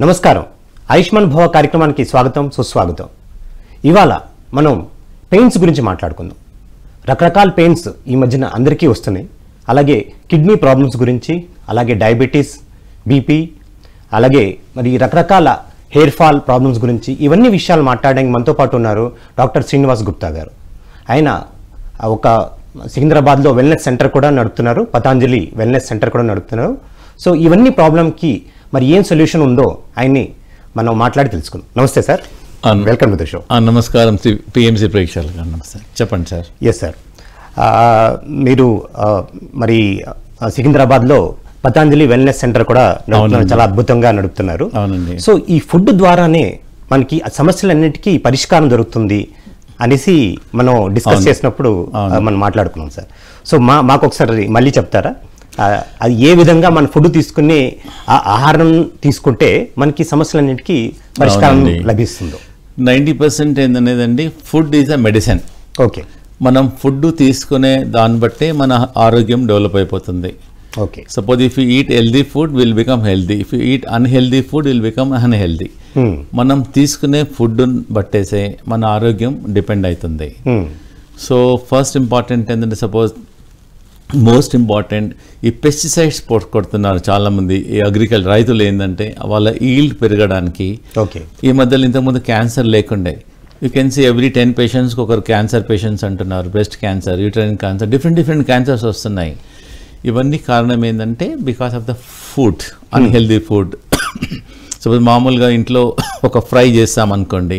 నమస్కారం. ఆయుష్మాన్ భవ కార్యక్రమానికి స్వాగతం, సుస్వాగతం. ఇవాళ మనం పెయిన్స్ గురించి మాట్లాడుకుందాం. రకరకాల పెయిన్స్ ఈ మధ్యన అందరికీ వస్తున్నాయి. అలాగే కిడ్నీ ప్రాబ్లమ్స్ గురించి, అలాగే డయాబెటీస్, బీపీ, అలాగే మరి రకరకాల హెయిర్ ఫాల్ ప్రాబ్లమ్స్ గురించి ఇవన్నీ విషయాలు మాట్లాడడానికి మనతో పాటు ఉన్నారు డాక్టర్ శ్రీనివాస్ గుప్తా గారు. ఆయన ఒక సికింద్రాబాద్లో వెల్నెస్ సెంటర్ కూడా నడుపుతున్నారు, పతాంజలి వెల్నెస్ సెంటర్ కూడా నడుపుతున్నారు. సో ఇవన్నీ ప్రాబ్లంకి మరి ఏం సొల్యూషన్ ఉందో ఆయన్ని మనం మాట్లాడి తెలుసుకుందాం. నమస్తే sir, welcome to the show. నమస్కారం పిఎంసి ప్రేక్షకులకు నమస్తే. చెప్పండి సార్. ఎస్ సార్, మీరు మరి సికింద్రాబాద్లో పతాంజలి వెల్నెస్ సెంటర్ కూడా నడుపుతున్నారు, చాలా అద్భుతంగా నడుపుతున్నారు. అవునండి. సో ఈ ఫుడ్ ద్వారానే మనకి ఆ సమస్యలన్నిటికీ పరిష్కారం దొరుకుతుంది అనేసి మనం డిస్కస్ చేసినప్పుడు మనం మాట్లాడుకున్నాం సార్. సో మాకు ఒకసారి మళ్ళీ చెప్తారా, అది ఏ విధంగా మన ఫుడ్ తీసుకుని ఆహారం తీసుకుంటే మనకి సమస్యలన్నిటికీ పరిష్కారం లభిస్తుందో? 90% ఏందనేదండి, food is a medicine. Okay. మనం ఫుడ్ తీసుకునే దాన్ని బట్టే మన ఆరోగ్యం డెవలప్ అయిపోతుంది. Okay. Suppose if you eat healthy food will become healthy, if you eat unhealthy food will become unhealthy. మనం తీసుకునే ఫుడ్ బట్టేసే మన ఆరోగ్యం డిపెండ్ అవుతుంది. సో ఫస్ట్ ఇంపార్టెంట్ ఏంటంటే, సపోజ్ మోస్ట్ ఇంపార్టెంట్, ఈ పెస్టిసైడ్స్ కొడుతున్నారు చాలామంది. ఈ అగ్రికల్చర్ రైతులు ఏంటంటే వాళ్ళ ఈల్డ్ పెరగడానికి. ఓకే. ఈ మధ్యలో ఇంతకుముందు క్యాన్సర్ లేకుండే, యూ కెన్ సీ ఎవ్రీ 10 పేషెంట్స్కి ఒకరు క్యాన్సర్ పేషెంట్స్ అంటున్నారు. Breast cancer, uterine cancer, different cancers వస్తున్నాయి. ఇవన్నీ కారణం ఏంటంటే because of the food, unhealthy food. Suppose మామూలుగా ఇంట్లో ఒక ఫ్రై చేస్తామనుకోండి,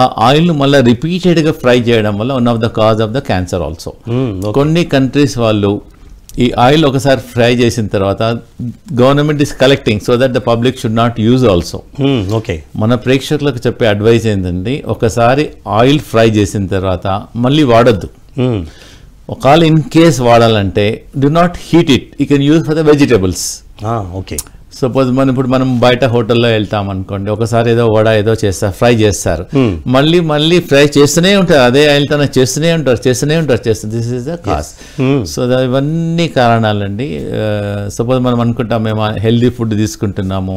ఆ ఆయిల్ మళ్ళీ రిపీటెడ్గా ఫ్రై చేయడం వల్ల one of the cause of the cancer also. కొన్ని కంట్రీస్ వాళ్ళు ఈ ఆయిల్ ఒకసారి ఫ్రై చేసిన తర్వాత government is collecting so that the public should not use also. Okay. మన ప్రేక్షకులకు చెప్పే అడ్వైస్ ఏంటంటే, ఒకసారి ఆయిల్ ఫ్రై చేసిన తర్వాత మళ్ళీ వాడద్దు. ఒకవేళ ఇన్ కేస్ వాడాలంటే do not heat it, you can use for the vegetables. Okay. Suppose ఇప్పుడు మనం బయట హోటల్లో వెళ్తాం అనుకోండి, ఒకసారి ఏదో వడ ఏదో చేస్తారు, ఫ్రై చేస్తారు, మళ్ళీ ఫ్రై చేస్తూనే ఉంటారు, అదే ఆయిల్తో చేస్తూనే ఉంటారు. This is the cause. So ఇవన్నీ కారణాలండి. సపోజ్ మనం అనుకుంటాం మేము హెల్దీ ఫుడ్ తీసుకుంటున్నాము,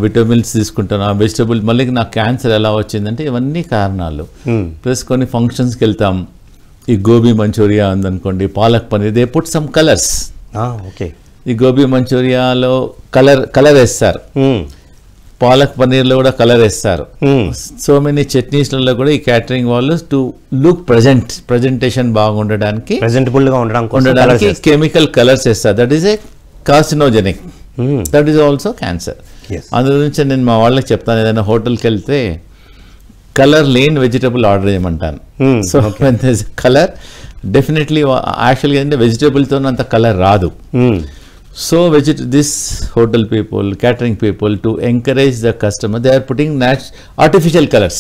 విటమిన్స్ తీసుకుంటున్నాం, వెజిటబుల్, మళ్ళీ నాకు క్యాన్సర్ ఎలా వచ్చిందంటే ఇవన్నీ కారణాలు. ప్లస్ కొన్ని ఫంక్షన్స్కి వెళ్తాం, ఈ గోబీ మంచూరియా ఉందనుకోండి, palak paneer, they put some colours. Okay. ఈ గోబీ మంచూరియాలో కలర్ వేస్తారు, పాలక్ పనీర్లో కూడా కలర్ వేస్తారు. సో మెనీ చట్నీస్లలో కూడా ఈ క్యాటరింగ్ వాళ్ళు టు లుక్ ప్రజెంటేషన్ బాగుండడానికి, ప్రెజెంటబుల్గా ఉండడానికి కెమికల్ కలర్స్ వేస్తారు. That is a carcinogenic, that is also cancer. అందు గురించి నేను మా వాళ్ళకి చెప్తాను, ఏదైనా హోటల్కి వెళ్తే కలర్ లేని వెజిటబుల్ ఆర్డర్ చేయమంటాను. సో కలర్ డెఫినెట్లీ యాక్చువల్గా ఏంటంటే వెజిటబుల్తో అంత కలర్ రాదు. So this hotel people, catering people, to encourage the customer, they are putting artificial colors.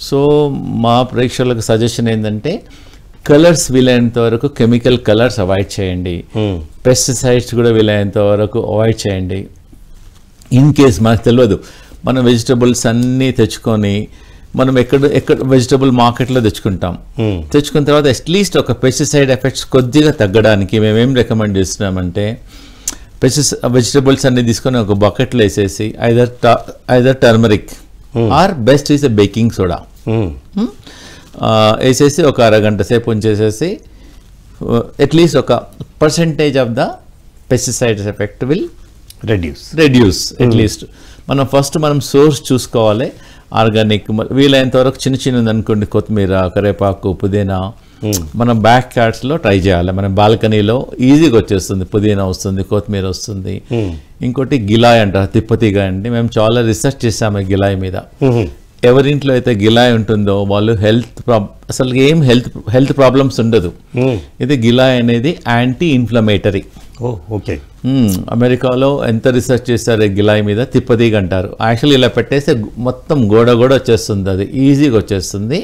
So మా ప్రేక్షకులకు సజెషన్ ఏంటంటే, కలర్స్ వీలైనంత వరకు కెమికల్ కలర్స్ అవాయిడ్ చేయండి, పెస్టిసైడ్స్ కూడా వీలైనంత వరకు అవాయిడ్ చేయండి. ఇన్ కేస్ మనకు తెలియదు, మనం వెజిటబుల్స్ అన్నీ తెచ్చుకొని మనం ఎక్కడ వెజిటబుల్ మార్కెట్లో తెచ్చుకున్న తర్వాత అట్లీస్ట్ ఒక పెస్టిసైడ్ ఎఫెక్ట్స్ కొద్దిగా తగ్గడానికి మేమేం రికమెండ్ చేస్తున్నామంటే, వెజిటబుల్స్ అన్ని తీసుకొని ఒక బకెట్లో వేసేసి either turmeric or best is baking soda వేసేసి ఒక అరగంట సేపు ఉంచేసేసి అట్లీస్ట్ ఒక percentage of the pesticides effect will reduce at least. మనం సోర్స్ చూసుకోవాలి, ఆర్గానిక్. వీలైనంత వరకు చిన్నది అనుకోండి, కొత్తిమీర, కరివేపాకు, పుదీనా మనం బ్యాక్ యార్డ్స్లో ట్రై చేయాలి. మన బాల్కనీలో ఈజీగా వచ్చేస్తుంది, పుదీనా వస్తుంది, కొత్తిమీర వస్తుంది. ఇంకోటి గిలాయ్ అంటారు, తిప్పతిగా అండి. మేము చాలా రీసెర్చ్ చేసాము గిలాయ్ మీద. ఎవరింట్లో అయితే గిలాయ్ ఉంటుందో వాళ్ళు అసలు ఏం హెల్త్ ప్రాబ్లమ్స్ ఉండదు. ఇది గిలాయ్ అనేది యాంటీ ఇన్ఫ్లమేటరీ. ఓకే. అమెరికాలో ఎంత రీసెర్చ్ చేస్తారు గిలాయ్ మీద, తిప్పతీగ అంటారు. యాక్చువల్లీ ఇలా పెట్టేస్తే మొత్తం గోడ వచ్చేస్తుంది, అది ఈజీగా వచ్చేస్తుంది.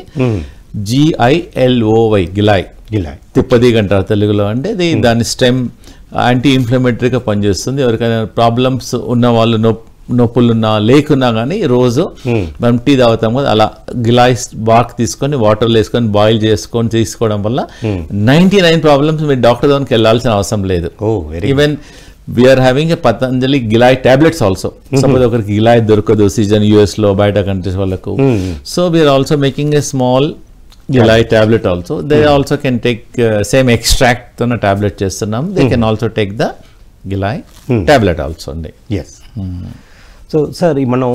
GILOY గిలాయ్, తిప్పతీగ అంటారు తెలుగులో. అంటే దాని స్టెమ్ యాంటీ ఇన్ఫ్లమేటరీగా పనిచేస్తుంది. ఎవరికైనా ప్రాబ్లమ్స్ ఉన్న వాళ్ళు, నొప్పులున్నా లేకున్నా కానీ రోజు మనం టీ తాగుతాం కదా, అలా గిలాయ్ బార్క్ తీసుకొని వాటర్లో వేసుకొని బాయిల్ చేసుకొని తీసుకోవడం వల్ల 99 ప్రాబ్లమ్స్ మీరు డాక్టర్ దగ్గరికి వెళ్ళాల్సిన అవసరం లేదు. Even we are having a Patanjali Gilai tablets also. Suppose ఒకరికి గిలాయ్ దొరకదు సీజన్ US లో బయట కంట్రీస్ వాళ్ళకు, so we are also making a small giloy tablet also. They also can take same extract తోన టాబ్లెట్ చేస్తున్నాం. They can also take the giloy tablet also అండి. Yes. So sir మనం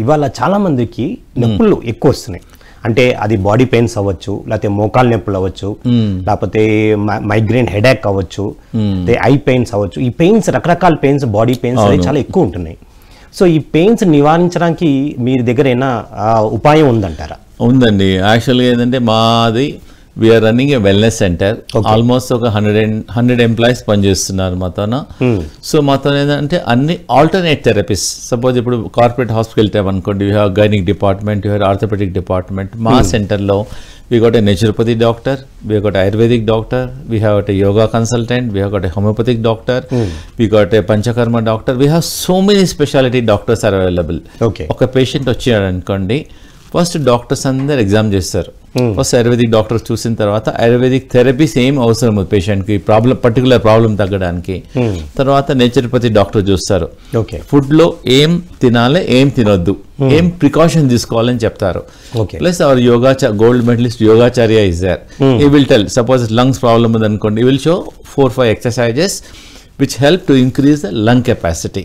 ఇవాళ చాలా మందికి నొప్పులు ఎక్కువ వస్తున్నాయి. అంటే అది బాడీ పెయిన్స్ అవ్వచ్చు, లేకపోతే మోకాలు నొప్పులు అవ్వచ్చు, లేకపోతే మైగ్రేన్ హెడేక్ అవ్వచ్చు, ఐ పెయిన్స్ అవ్వచ్చు. ఈ పెయిన్స్ రకరకాల పెయిన్స్, బాడీ పెయిన్స్ అనేవి చాలా ఎక్కువ ఉంటున్నాయి. సో ఈ పెయిన్స్ నివారించడానికి మీ దగ్గర ఏమైనా ఉపాయం ఉందంటారా? ఉందండి. యాక్చువల్గా ఏంటంటే మాది we're running a wellness centre. Almost ఒక 100 ఎంప్లాయీస్ పనిచేస్తున్నారు మాతోన. సో మాతో ఏంటంటే అన్ని ఆల్టర్నేట్ థెరపీస్. సపోజ్ ఇప్పుడు కార్పొరేట్ హాస్పిటల్ వెళ్తామనుకోండి, you have gynaec department, you have orthopaedic department. మా సెంటర్లో we got a naturopathy doctor, we got ayurvedic doctor, we have got a yoga consultant, we have got a homeopathic doctor, we got a panchakarma doctor. We have so many specialty doctors are available. ఒక patient వచ్చాడు అనుకోండి, first doctors అందరు exam చేస్తారు. First ayurvedic doctor చూసిన తర్వాత ayurvedic therapies ఏం అవసరం పేషెంట్కి పర్టికులర్ ప్రాబ్లం తగ్గడానికి. తర్వాత నేచురోపతి డాక్టర్ చూస్తారు, ఫుడ్లో ఏం తినాలి, ఏం తినొద్దు, ఏం ప్రికాషన్ తీసుకోవాలని చెప్తారు. Plus our yoga gold medalist yogacharya is there. He will tell, suppose lungs problem ఉంది అనుకోండి, he will show 4-5 exercises which help to increase the lung capacity.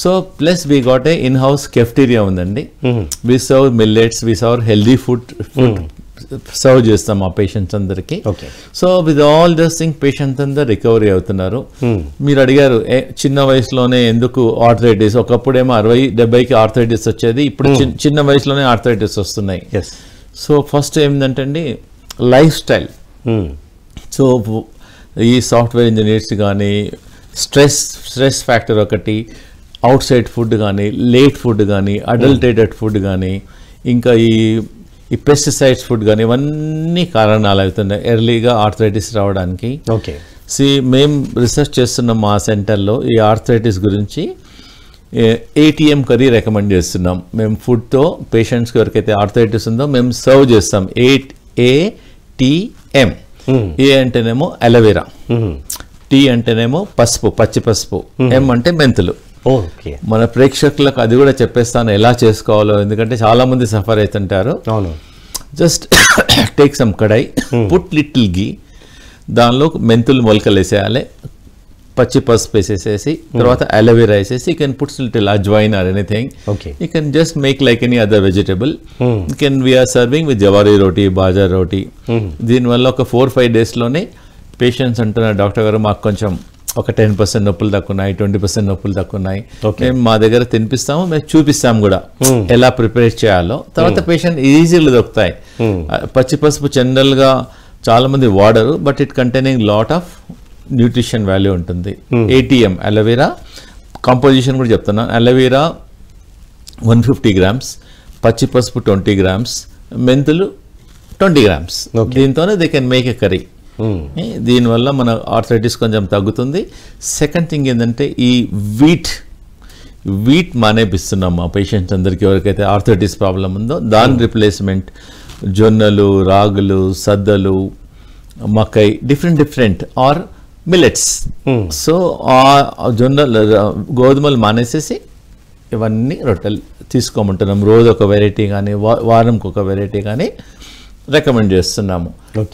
So plus we got a in-house cafeteria undandi. We serve millets, we serve healthy food serve చేస్తాం ఆ patients అందరికి. So with all this thing patients అందరు recovery అవుతున్నారు. మీరు అడిగారు చిన్న వయసులోనే ఎందుకు ఆర్థరైటిస్, ఒకప్పుడేమో 60-70కి ఆర్థరైటిస్ వచ్చేది, ఇప్పుడు చిన్న వయసులోనే ఆర్థరైటిస్ వస్తున్నాయి. సో ఫస్ట్ ఏంటంటే లైఫ్ స్టైల్. సో ఈ సాఫ్ట్వేర్ ఇంజనీర్స్ కానీ స్ట్రెస్ ఫ్యాక్టర్ ఒకటి, అవుట్ సైడ్ ఫుడ్ కానీ, లేట్ ఫుడ్ కానీ, అడల్టరేటెడ్ ఫుడ్ కానీ, ఇంకా ఈ పెస్టిసైడ్స్ ఫుడ్ కానీ, ఇవన్నీ కారణాలు అవుతున్నాయి ఎర్లీగా ఆర్థరైటిస్ రావడానికి. మేము రీసెర్చ్ చేస్తున్నాం మా సెంటర్లో ఈ ఆర్థరైటిస్ గురించి. ATM కర్రీ రికమెండ్ చేస్తున్నాం మేము ఫుడ్తో. పేషెంట్స్కి ఎవరికైతే ఆర్థరైటిస్ ఉందో మేము సర్వ్ చేస్తాం. ATM. ఏ అంటేనేమో అలోవెరా, టీ అంటేనేమో పసుపు, పచ్చి పసుపు, M అంటే మెంతులు. మన ప్రేక్షకులకు అది కూడా చెప్పేస్తాను ఎలా చేసుకోవాలో, ఎందుకంటే చాలా మంది సఫర్ అవుతుంటారు. జస్ట్ టేక్ సమ్ కడాయి, పుట్ లిటిల్ గీ, దానిలో మెంతులు మొలకలు వేసేయాలి, పచ్చి పసుపు వేసేసేసి, తర్వాత అలోవెరా వేసేసి, you can put little ajwain or anything. You can just make like any other vegetable. You can we're serving with jowari roti, bajra roti. దీనివల్ల ఒక 4-5 డేస్లోనే పేషెంట్స్ అంటున్నారు, డాక్టర్ గారు మాకు కొంచెం ఒక 10% నొప్పులు తక్కున్నాయి, 20% నొప్పులు తక్కున్నాయి. మేము మా దగ్గర తినిపిస్తాము, మేము చూపిస్తాము కూడా ఎలా ప్రిపేర్ చేయాలో. తర్వాత పేషెంట్ ఈజీగా దొరుకుతాయి. పచ్చి పసుపు జనరల్గా చాలా మంది వాడరు, but it containing lot of nutrition value ఉంటుంది. ATM అలోవెరా కాంపోజిషన్ కూడా చెప్తున్నాను. అలోవెరా 150 grams, పచ్చి పసుపు 20 grams, మెంతులు 20 grams. దీంతోనే they can make a curry. దీనివల్ల మన ఆర్థరైటిస్ కొంచెం తగ్గుతుంది. సెకండ్ థింగ్ ఏంటంటే ఈ వీట్ మానేపిస్తున్నాం మా పేషెంట్స్ అందరికీ ఎవరికైతే ఆర్థరైటిస్ ప్రాబ్లం ఉందో. దాని రిప్లేస్మెంట్ జొన్నలు, రాగులు, సద్దలు, మకై, డిఫరెంట్ ఆర్ మిల్లెట్స్. సో ఆ జొన్నలు, గోధుమలు మానేసేసి ఇవన్నీ రొట్టెలు తీసుకోమంటున్నాం. రోజు ఒక వెరైటీ కానీ, వారంకి ఒక వెరైటీ కానీ రికమెండ్ చేస్తున్నాము.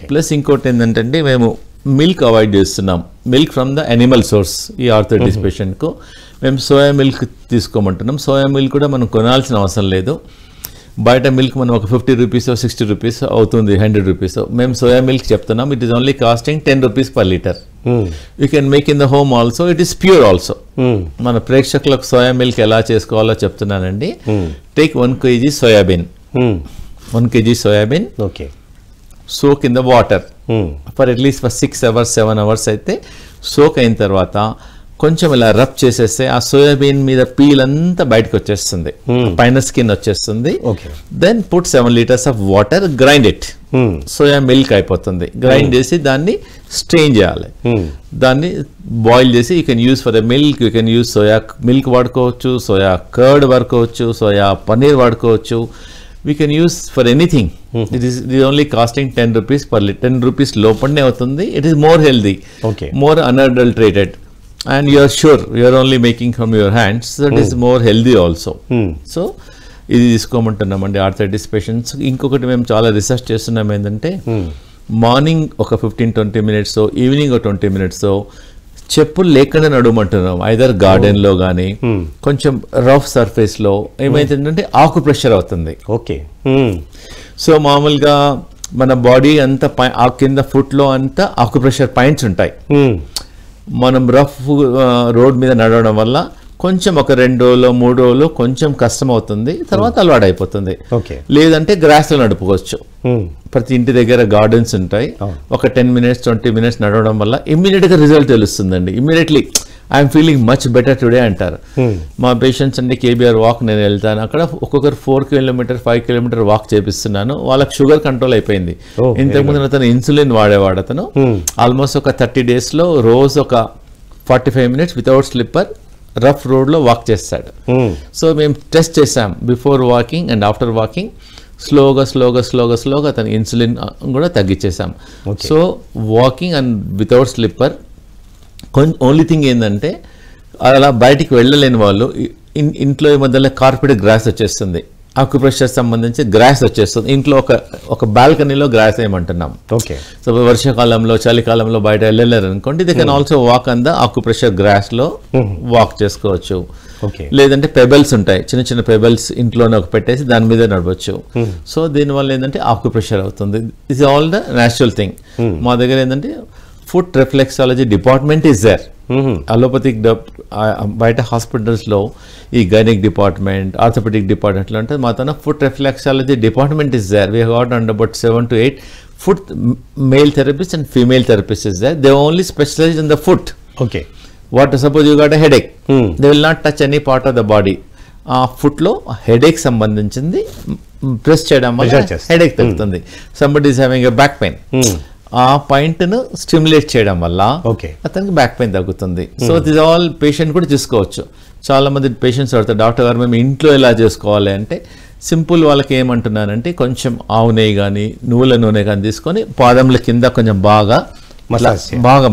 ప్లస్ ఇంకోటి ఏంటంటే మేము మిల్క్ అవాయిడ్ చేస్తున్నాం. Milk from the animal source. ఈ ఆర్థరైటిస్ పేషెంట్కు మేము సోయా మిల్క్ తీసుకోమంటున్నాం. సోయా మిల్క్ కూడా మనం కొనాల్సిన అవసరం లేదు. బయట మిల్క్ మనం ఒక 50 rupees, 60 rupees అవుతుంది, 100 rupees. మేము సోయా మిల్క్ చెప్తున్నాం, it is only costing 10 rupees per liter. You can make in the home also, it is pure also. మన ప్రేక్షకులకు సోయా మిల్క్ ఎలా చేసుకోవాలో చెప్తున్నానండి. Take 1 kg soybean, 1 kg soybean, soak in the water for at least for 6 hours, 7 hours అయితే soak అయిన తర్వాత కొంచెం ఇలా రబ్ చేసేస్తే ఆ సోయాబీన్ మీద పీల్ అంతా బయటకు వచ్చేస్తుంది, పైన స్కిన్ వచ్చేస్తుంది. Then put 7 liters of water, grind it, soya milk అయిపోతుంది. గ్రైండ్ చేసి దాన్ని స్ట్రెయిన్ చేయాలి. దాన్ని బాయిల్ చేసి you can use for the milk, you can use soya milk వాడుకోవచ్చు, సోయా కర్డ్ వాడుకోవచ్చు, సోయా పన్నీర్ వాడుకోవచ్చు. We can use for anything. It is only costing 10 rupees per liter. 10 rupees లోపలనే అవుతుంది. It is more healthy, more unadulterated. and you are sure you are only making from your hands, so that is more healthy also. So ఇది తీసుకోమంటున్నామండి arthritis patients. ఇంకొకటి మేము చాలా research చేస్తున్నాం ఏంటంటే morning ఒక 15-20 minutes, evening ఒక 20 minutes చెప్పులు లేకుండా నడవమంటున్నాం. ఐదర్ గార్డెన్లో కానీ కొంచెం రఫ్ సర్ఫేస్లో. ఏమైతుందంటే ఆకు ప్రెషర్ అవుతుంది. ఓకే. సో మామూలుగా మన బాడీ అంతా కింద ఫుట్లో అంతా ఆకు ప్రెషర్ పాయింట్స్ ఉంటాయి. మనం రఫ్ రోడ్ మీద నడవడం వల్ల కొంచెం ఒక 2 రోజులు 3 రోజులు కొంచెం కష్టం అవుతుంది, తర్వాత అలవాటు అయిపోతుంది. లేదంటే గ్రాస్లో నడుపుకోవచ్చు. ప్రతి ఇంటి దగ్గర గార్డెన్స్ ఉంటాయి. ఒక 10 minutes 20 minutes నడవడం వల్ల ఇమ్మీడియట్గా రిజల్ట్ తెలుస్తుందండి. Immediately I'm feeling much better today అంటారు. మా పేషెంట్స్ అంటే కేబీఆర్ వాక్ నేను వెళ్తాను, అక్కడ ఒక్కొక్కరు 4 kilometers 5 kilometers వాక్ చేపిస్తున్నాను. వాళ్ళకి షుగర్ కంట్రోల్ అయిపోయింది. ఇంతకుముందు అతను ఇన్సులిన్ వాడేవాడు. అతను ఆల్మోస్ట్ ఒక 30 daysలో రోజు ఒక 45 minutes వితౌట్ స్లిప్పర్ రఫ్ రోడ్లో వాక్ చేస్తాడు. సో మేము టెస్ట్ చేసాం before walking and after walking. స్లోగా అతను ఇన్సులిన్ కూడా తగ్గించేసాం. So walking and without slipper. Only thing ఏంటంటే అలా బయటికి వెళ్ళలేని వాళ్ళు ఇంట్లో ఈ మధ్యలో కార్పెట్ గ్రాస్ వచ్చేస్తుంది, ఆక్యుప్రెషర్ సంబంధించి గ్రాస్ వచ్చేస్తుంది. ఇంట్లో ఒక బాల్కనీలో గ్రాస్ వేయమంటున్నాం. ఓకే. సో వర్షాకాలంలో చలికాలంలో బయట వెళ్ళలేరు అనుకోండి, they can also walk on the acupressure గ్రాస్లో వాక్ చేసుకోవచ్చు. లేదంటే పెబల్స్ ఉంటాయి, చిన్న చిన్న పెబల్స్ ఇంట్లోనే ఒక పెట్టేసి దాని మీద నడవచ్చు. సో దీనివల్ల ఏంటంటే ఆక్యుప్రెషర్ అవుతుంది. Is all the natural thing. మా దగ్గర ఏంటంటే foot reflexology department is there. Allopathic బయట హాస్పిటల్స్లో ఈ గైనిక్ డిపార్ట్మెంట్, ఆర్థోపెడిక్ డిపార్ట్మెంట్లో అంటే మా తన foot reflexology department is there. We got and about 7 to 8 foot male therapists and female therapists is there. They only specialize in the foot. Okay. What suppose you got a headache, they will not touch any part of the body. Foot లో headache సంబంధించింది press చేయడం వల్ల headache తగ్గుతుంది. Somebody is having a back pain, ఆ point ను stimulate చేయడం వల్ల అతనికి బ్యాక్ పెయిన్ తగ్గుతుంది. సో దిస్ ఆల్ పేషెంట్ కూడా చూసుకోవచ్చు. చాలా మంది పేషెంట్స్ అడుగుతారు, డాక్టర్ గారు మేము ఇంట్లో ఎలా చేసుకోవాలి అంటే సింపుల్. వాళ్ళకి ఏమంటున్నానంటే కొంచెం ఆవు నెయ్యి కానీ నువ్వుల నూనె కానీ తీసుకొని పాదముల కింద కొంచెం బాగా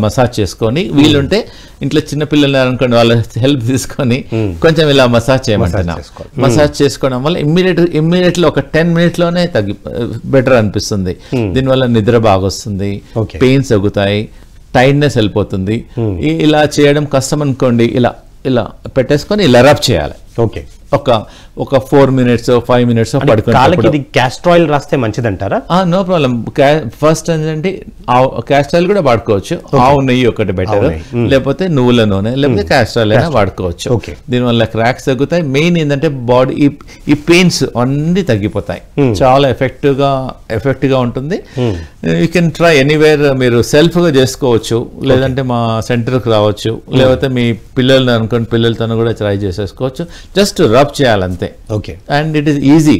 మసాజ్ చేసుకొని, వీలుంటే ఇంట్లో చిన్నపిల్లలు అనుకోండి వాళ్ళ హెల్ప్ తీసుకొని కొంచెం ఇలా మసాజ్ చేయమంటున్నాం. మసాజ్ చేసుకోవడం వల్ల ఇమ్మీడియట్లీ ఒక 10 minutes లోనే బెటర్ అనిపిస్తుంది. దీనివల్ల నిద్ర బాగా వస్తుంది, పెయిన్స్ తగ్గుతాయి, టైర్డ్నెస్ వెళ్ళిపోతుంది. ఇలా చేయడం కష్టం అనుకోండి, ఇలా ఇలా పెట్టేసుకొని ఇలా రబ్ చేయాలి. ఓకే. ఒక 4 minutes 5 minutes పడుకుని క్యాస్టర్ ఆయిల్ రాస్తే మంచిదంటారా? No problem. ఫస్ట్ ఏంటంటే క్యాస్టర్ ఆయిల్ కూడా వాడుకోవచ్చు. ఆవు నెయ్యి ఒకటి బెటర్, లేకపోతే నువ్వుల నూనె, లేకపోతే క్యాస్టర్ ఆయిల్ అయినా వాడుకోవచ్చు. దీనివల్ల క్రాక్స్ తగ్గుతాయి. మెయిన్ ఏంటంటే బాడీ ఈ పెయిన్స్ అన్ని తగ్గిపోతాయి. చాలా ఎఫెక్టివ్ గా ఉంటుంది. You can try anywhere. మీరు సెల్ఫ్ గా చేసుకోవచ్చు, లేదంటే మా సెంటర్కి రావచ్చు, లేకపోతే మీ పిల్లల్ని అనుకోండి పిల్లలతో కూడా ట్రై చేసేసుకోవచ్చు. జస్ట్ రబ్ చేయాలంతే. Okay. And it is easy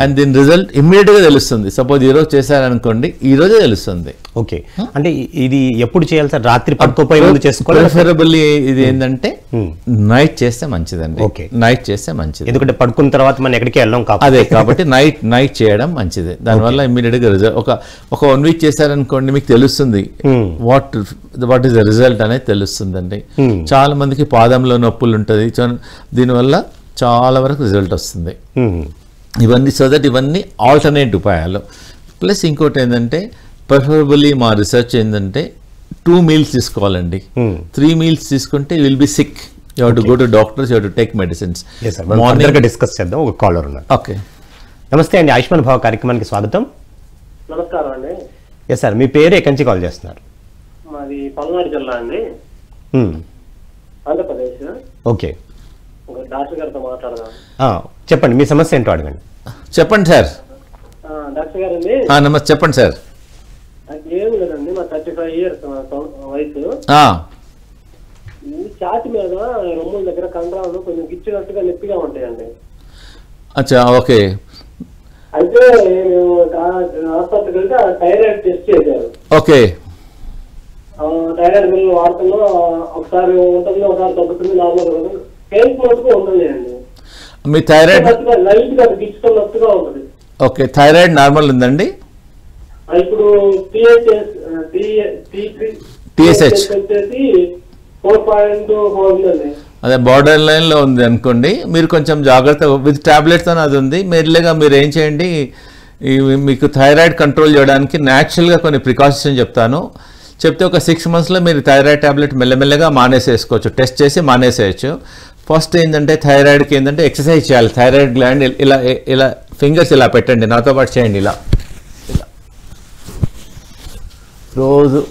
and దీని రిజల్ట్ ఇమ్మీడియట్ గా తెలుస్తుంది. సపోజ్ ఈ రోజు చేశారనుకోండి, ఈ రోజే తెలుస్తుంది. ఓకే. అంటే ఇది ఎప్పుడు చేయాలి సార్? రాత్రి పడుకోపోయే ముందు చేసుకోవాలి? ప్రిఫరబుల్లీ ఇది ఏంటంటే నైట్ చేస్తే మంచిదండి. ఓకే. నైట్ చేస్తే మంచిది, ఎందుకంటే పడుకున్న తర్వాత మనం ఎక్కడికి వెళ్ళాం అదే కాబట్టి నైట్ చేయడం మంచిది. దానివల్ల ఇమ్మీడియట్ గా రిజల్ట్ ఒక 1 week చేశారనుకోండి, మీకు తెలుస్తుంది వాట్ ఈస్ ద రిజల్ట్ అనేది తెలుస్తుందండి. చాలా మందికి పాదంలో నొప్పులు ఉంటుంది, దీనివల్ల చాలా వరకు రిజల్ట్ వస్తుంది. ఇవన్నీ సో దట్ ఇవన్నీ ఆల్టర్నేట్ ఉపాయాలు. ప్లస్ ఇంకోటి ఏంటంటే ప్రిఫరబుల్లీ మా రీసెర్చ్ ఏంటంటే 2 meals తీసుకోవాలండి. 3 meals తీసుకుంటే you will be sick. You have to go to doctors, you have to take medicines. Morning discuss చేద్దాం. ఒక కాలర్ ఉన్నారు. ఓకే. నమస్తే అండి, ఆయుష్మాన్ భవ కార్యక్రమానికి స్వాగతం. నమస్కారం అండి. ఎస్ సార్, మీ పేరు ఎక్కడి నుంచి కాల్ చేస్తున్నారు? మాది పల్నాడు జిల్లా అండి, ఆంధ్రప్రదేశ్. ఓకే. డాక్టర్ గారితో మాట్లాడదాం. చెప్పండి, మీ సమస్య ఏంటో అడగండి. చెప్పండి సార్. డాక్టర్ గారండి నమస్తే, చెప్పండి సార్. ఏం లేదండి, మా 35 years వయసు. ఛాతి మీద రొమ్ముల దగ్గర కండరాలు కొంచెం గిచ్చినట్టుగా నొప్పిగా ఉంటాయండి. అచ్చా, ఓకే. అయితే హాస్పిటల్కి వెళ్తే థైరాయిడ్ టెస్ట్ చేశారు. ఓకే. థైరాయిడ్ బిల్లు వాడుతున్నా, ఒకసారి ఉంటుంది, ఒకసారి తగ్గుతుంది, నార్మల్ పెయిన్స్ మటుకు ఉంటుంది అండి. మీ థైరాయిడ్ లైట్ గా గిచ్చుకున్నట్టుగా ఉంటుంది. ఓకే. థైరాయిడ్ నార్మల్ ఉందండి? ఇప్పుడు TSH వచ్చేసి 4.4 ఉందండి. అదే బార్డర్ లైన్లో ఉంది అనుకోండి, మీరు కొంచెం జాగ్రత్త విత్ టాబ్లెట్స్ అని అది ఉంది. మెల్లిగా మీరు ఏం చేయండి, మీకు థైరాయిడ్ కంట్రోల్ చేయడానికి న్యాచురల్గా కొన్ని ప్రికాషన్స్ చెప్తాను. చెప్తే ఒక 6 monthsలో మీరు థైరాయిడ్ టాబ్లెట్ మెల్లమెల్లగా మానేసేసుకోవచ్చు, టెస్ట్ చేసి మానేసేయచ్చు. ఫస్ట్ ఏంటంటే థైరాయిడ్కి ఏంటంటే ఎక్సర్సైజ్ చేయాలి. థైరాయిడ్ గ్లాండ్ ఇలా ఇలా ఫింగర్స్ ఇలా పెట్టండి, నాతో పాటు చేయండి. ఇలా ఇలా రోజు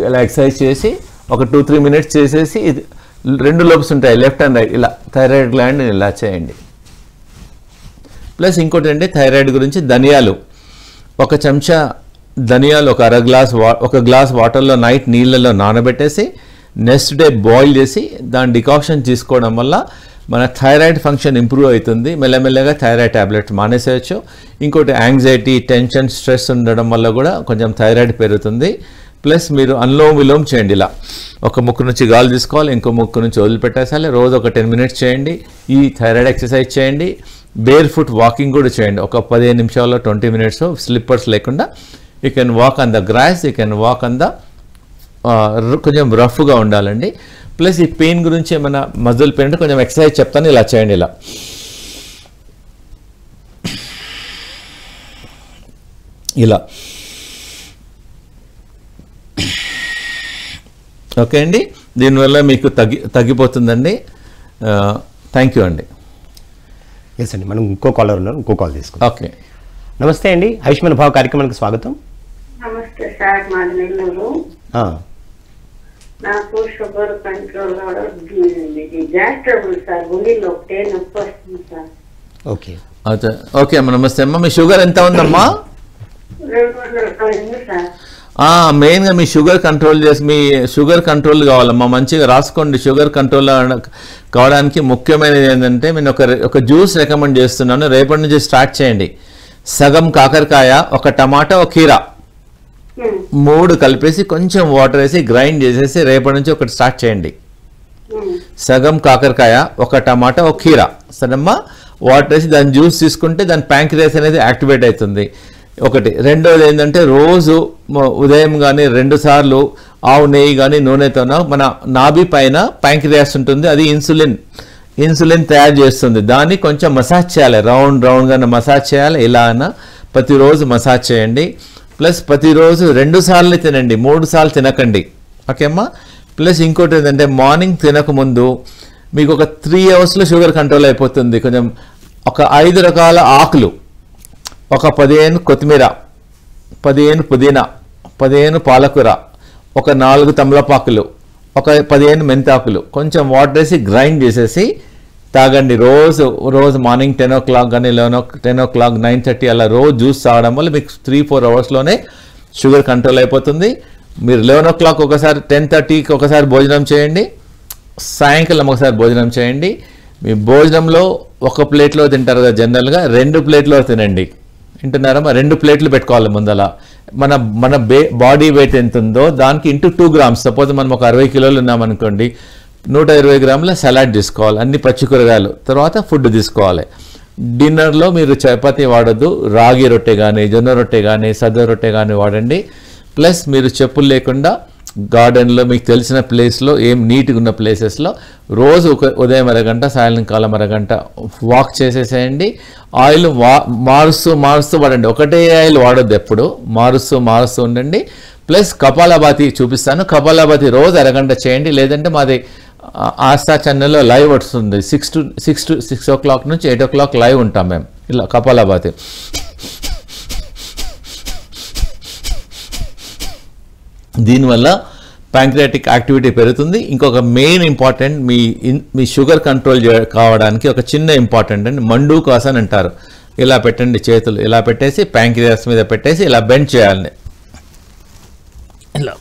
ఇలా ఎక్సర్సైజ్ చేసి ఒక 2-3 minutes చేసేసి, ఇది 2 lobes ఉంటాయి, లెఫ్ట్ అండ్ రైట్, ఇలా థైరాయిడ్ గ్లాండ్ ఇలా చేయండి. ప్లస్ ఇంకోటి అంటే థైరాయిడ్ గురించి ధనియాలు, 1 చెంచా ధనియాలు ఒక గ్లాస్ వాటర్లో నైట్ నీళ్ళలో నానబెట్టేసి నెక్స్ట్ డే బాయిల్ చేసి దాని డికాక్షన్ తీసుకోవడం వల్ల మన థైరాయిడ్ ఫంక్షన్ ఇంప్రూవ్ అవుతుంది. మెల్లమెల్లగా థైరాయిడ్ ట్యాబ్లెట్ మానేసేయచ్చు. ఇంకోటి యాంగ్జైటీ, టెన్షన్, స్ట్రెస్ ఉండడం వల్ల కూడా కొంచెం థైరాయిడ్ పెరుగుతుంది. ప్లస్ మీరు అనులోమ విలోమ చేయండి. ఇలా ఒక ముక్కు నుంచి గాలి తీసుకోవాలి, ఇంకో ముక్కు నుంచి వదిలిపెట్టేసాలి. రోజు ఒక 10 minutes చేయండి. ఈ థైరాయిడ్ ఎక్సర్సైజ్ చేయండి. బేర్ ఫుట్ వాకింగ్ కూడా చేయండి, ఒక 15 నిమిషాల్లో 20 minutes, స్లిప్పర్స్ లేకుండా. You can walk on the grass, you can walk on the కొంచెం రఫ్గా ఉండాలండి. ప్లస్ ఈ పెయిన్ గురించి ఏమైనా మజిల్ పెయిన్ అంటే కొంచెం ఎక్సర్సైజ్ చెప్తాను, ఇలా చేయండి. ఇలా ఇలా ఓకే అండి. దీనివల్ల మీకు తగ్గిపోతుందండి. థ్యాంక్ యూ అండి. ఎస్ అండి, మనం ఇంకో కాలర్ ఉన్నారు, ఇంకో కాల్ తీసుకుంటాం. ఓకే, నమస్తే అండి, ఆయుష్మాన్ భావ కార్యక్రమానికి స్వాగతం. నమస్తే సార్, మాది నెల్లూరు. నాకు sugar control gas trouble sir, గుండెల్లో ఒకటే నొప్పి వస్తుంది సార్. ఓకే ఓకే అమ్మ, నమస్తే అమ్మ. మీ షుగర్ ఎంత ఉందమ్మా? 200 సార్. మెయిన్గా మీ షుగర్ కంట్రోల్ చేసి, మీ షుగర్ కంట్రోల్ కావాలమ్మా, మంచిగా రాసుకోండి. షుగర్ కంట్రోల్ కావడానికి ముఖ్యమైనది ఏంటంటే, నేను ఒక జ్యూస్ రికమెండ్ చేస్తున్నాను, రేపటి నుంచి స్టార్ట్ చేయండి. సగం కాకరకాయ, 1 టమాటా, 1 కీరా, 3 కలిపేసి కొంచెం వాటర్ వేసి గ్రైండ్ చేసేసి రేపటి నుంచి ఒకటి స్టార్ట్ చేయండి. సగం కాకరకాయ, 1 టమాటా, 1 కీరా, సరేమ్మా, వాటర్ వేసి దాని జ్యూస్ తీసుకుంటే దాని ప్యాంక్రియాస్ అనేది యాక్టివేట్ అవుతుంది. ఒకటి. రెండోది ఏంటంటే, రోజు ఉదయం కానీ 2 సార్లు ఆవు నెయ్యి కానీ నూనెతోనో మన నాభి పైన ప్యాంక్రియాస్ ఉంటుంది, అది ఇన్సులిన్ తయారు చేస్తుంది. దాన్ని కొంచెం మసాజ్ చేయాలి, రౌండ్గా మసాజ్ చేయాలి. ఇలా ప్రతిరోజు మసాజ్ చేయండి. ప్లస్ ప్రతిరోజు 2 సార్లు తినండి, 3 సార్లు తినకండి. ఓకే అమ్మా. ప్లస్ ఇంకోటి ఏంటంటే, మార్నింగ్ తినకముందు మీకు ఒక 3 hours షుగర్ కంట్రోల్ అయిపోతుంది. కొంచెం ఒక 5 రకాల ఆకులు, ఒక 15 కొత్తిమీర, 15 పుదీనా, 15 పాలకూర, ఒక 4 తమలపాకులు, ఒక 15 మెంతాకులు, కొంచెం వాటర్ వేసి గ్రైండ్ చేసేసి తాగండి. రోజు మార్నింగ్ 10 o'clock కానీ 10 o'clock, 9:30 అలా రోజు జ్యూస్ తాగడం వల్ల మీకు 3-4 hours షుగర్ కంట్రోల్ అయిపోతుంది. మీరు 11 o'clock ఒకసారి, 10:30కి ఒకసారి భోజనం చేయండి, సాయంకాలం ఒకసారి భోజనం చేయండి. మీ భోజనంలో 1 ప్లేట్లో తింటారు కదా జనరల్గా, 2 ప్లేట్లో తినండి. వింటున్నారమ్మా? 2 ప్లేట్లు పెట్టుకోవాలి ముందల. మన బాడీ వెయిట్ ఎంత ఉందో దానికి ఇంటూ 2 grams. సపోజ్ మనం ఒక 60 kilos ఉన్నామనుకోండి, 120 grams సలాడ్ తీసుకోవాలి, అన్ని పచ్చి కూరగాయలు, తర్వాత ఫుడ్ తీసుకోవాలి. డిన్నర్లో మీరు చపాతీ వాడద్దు, రాగి రొట్టె కానీ, జొన్న రొట్టె కానీ, సజ్జ రొట్టె కానీ వాడండి. ప్లస్ మీరు చెప్పులు లేకుండా గార్డెన్లో మీకు తెలిసిన ప్లేస్లో, ఏం నీట్గా ఉన్న ప్లేసెస్లో రోజు ఉదయం అరగంట, సాయంకాలం అరగంట వాక్ చేసేసేయండి. ఆయిల్ మారుస్తూ వాడండి, ఒకటే ఆయిల్ వాడొద్దు, ఎప్పుడు మారుస్తూ ఉండండి. ప్లస్ కపాలభాతి చూపిస్తాను, కపాలభాతి రోజు అరగంట చేయండి. లేదంటే మాది ఆస్థా ఛానల్లో లైవ్ వస్తుంది, 6 o'clock నుంచి 8 o'clock లైవ్ ఉంటాం మేము. ఇలా కపాలభాతి దీనివల్ల ప్యాంక్రియాటిక్ యాక్టివిటీ పెరుగుతుంది. ఇంకొక మెయిన్ ఇంపార్టెంట్, మీ షుగర్ కంట్రోల్ కావడానికి ఒక చిన్న ఇంపార్టెంట్ అండి, మండూకాసన్ అంటారు. ఇలా పెట్టండి, చేతులు ఇలా పెట్టేసి ప్యాంక్రియాస్ మీద పెట్టేసి ఇలా బెండ్ చేయాలి. ఇలా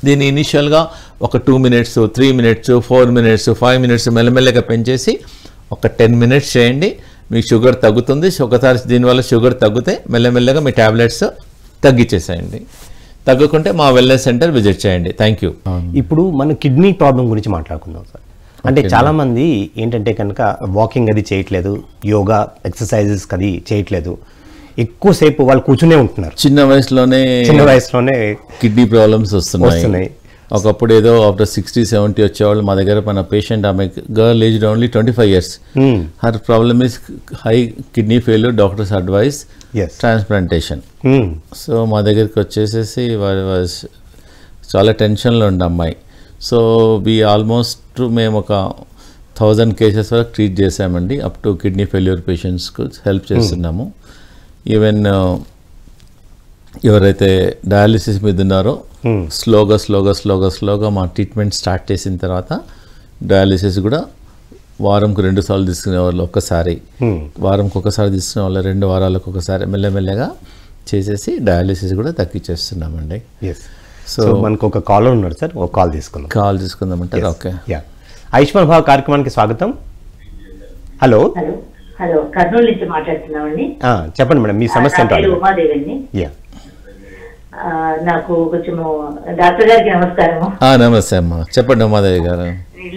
దీన్ని ఇనిషియల్గా ఒక 2 minutes, 3 minutes, 4 minutes, 5 minutes మెల్లమెల్లగా పెంచేసి ఒక 10 minutes చేయండి. మీ షుగర్ తగ్గుతుంది. ఒకసారి దీనివల్ల షుగర్ తగ్గితే మెల్లమెల్లగా మీ ట్యాబ్లెట్స్ తగ్గించేసేయండి. తగ్గుకుంటే మా వెల్నెస్ సెంటర్ విజిట్ చేయండి. Thank you. ఇప్పుడు మన కిడ్నీ ప్రాబ్లం గురించి మాట్లాడుకుందాం సార్. అంటే చాలామంది ఏంటంటే కనుక వాకింగ్ అది చేయట్లేదు, యోగా ఎక్సర్సైజెస్ అది చేయట్లేదు. ఎక్కువసేపు వాళ్ళు కూర్చునే ఉంటున్నారు, చిన్న వయసులోనే కిడ్నీ ప్రాబ్లమ్స్ వస్తున్నాయి. ఒకప్పుడు ఏదో ఆఫ్టర్ 60-70 వచ్చేవాళ్ళు మా దగ్గర. మన పేషెంట్ ఆమె girl aged only 25 years. Her problem is high kidney failure. Doctors advice transplantation. So మా దగ్గరికి వచ్చేసేసి చాలా టెన్షన్లో ఉండే అమ్మాయి. సో ఆల్మోస్ట్ మేము ఒక 1000 cases వరకు ట్రీట్ చేసామండి. అప్ టు కిడ్నీ ఫెయిల్యూర్ పేషెంట్స్కు హెల్ప్ చేస్తున్నాము. ఈవెన్ ఎవరైతే డయాలిసిస్ మీద ఉన్నారో స్లోగా మా ట్రీట్మెంట్ స్టార్ట్ చేసిన తర్వాత డయాలిసిస్ కూడా వారంకు 2 సార్లు తీసుకునే వాళ్ళు ఒక్కసారి, వారంకి ఒకసారి తీసుకునే వాళ్ళు 2 వారాలకు ఒకసారి మెల్లమెల్లగా చేసేసి డయాలిసిస్ కూడా తగ్గించేస్తున్నామండి. సో మనకు ఒక కాలర్ ఉన్నారు సార్, ఒక కాల్ తీసుకుందామంటే. ఓకే, ఆయుష్మాన్ భవ కార్యక్రమానికి స్వాగతం. హలో హలో, కర్నూలు నుంచి మాట్లాడుతున్నామండి. చెప్పండి మేడం, మీ సమస్య ఏంటో. ఉమాదేవండి. నాకు కొంచెము డాక్టర్ గారికి నమస్కారము. నమస్తే అమ్మా, చెప్పండి ఉమాదేవి గారు.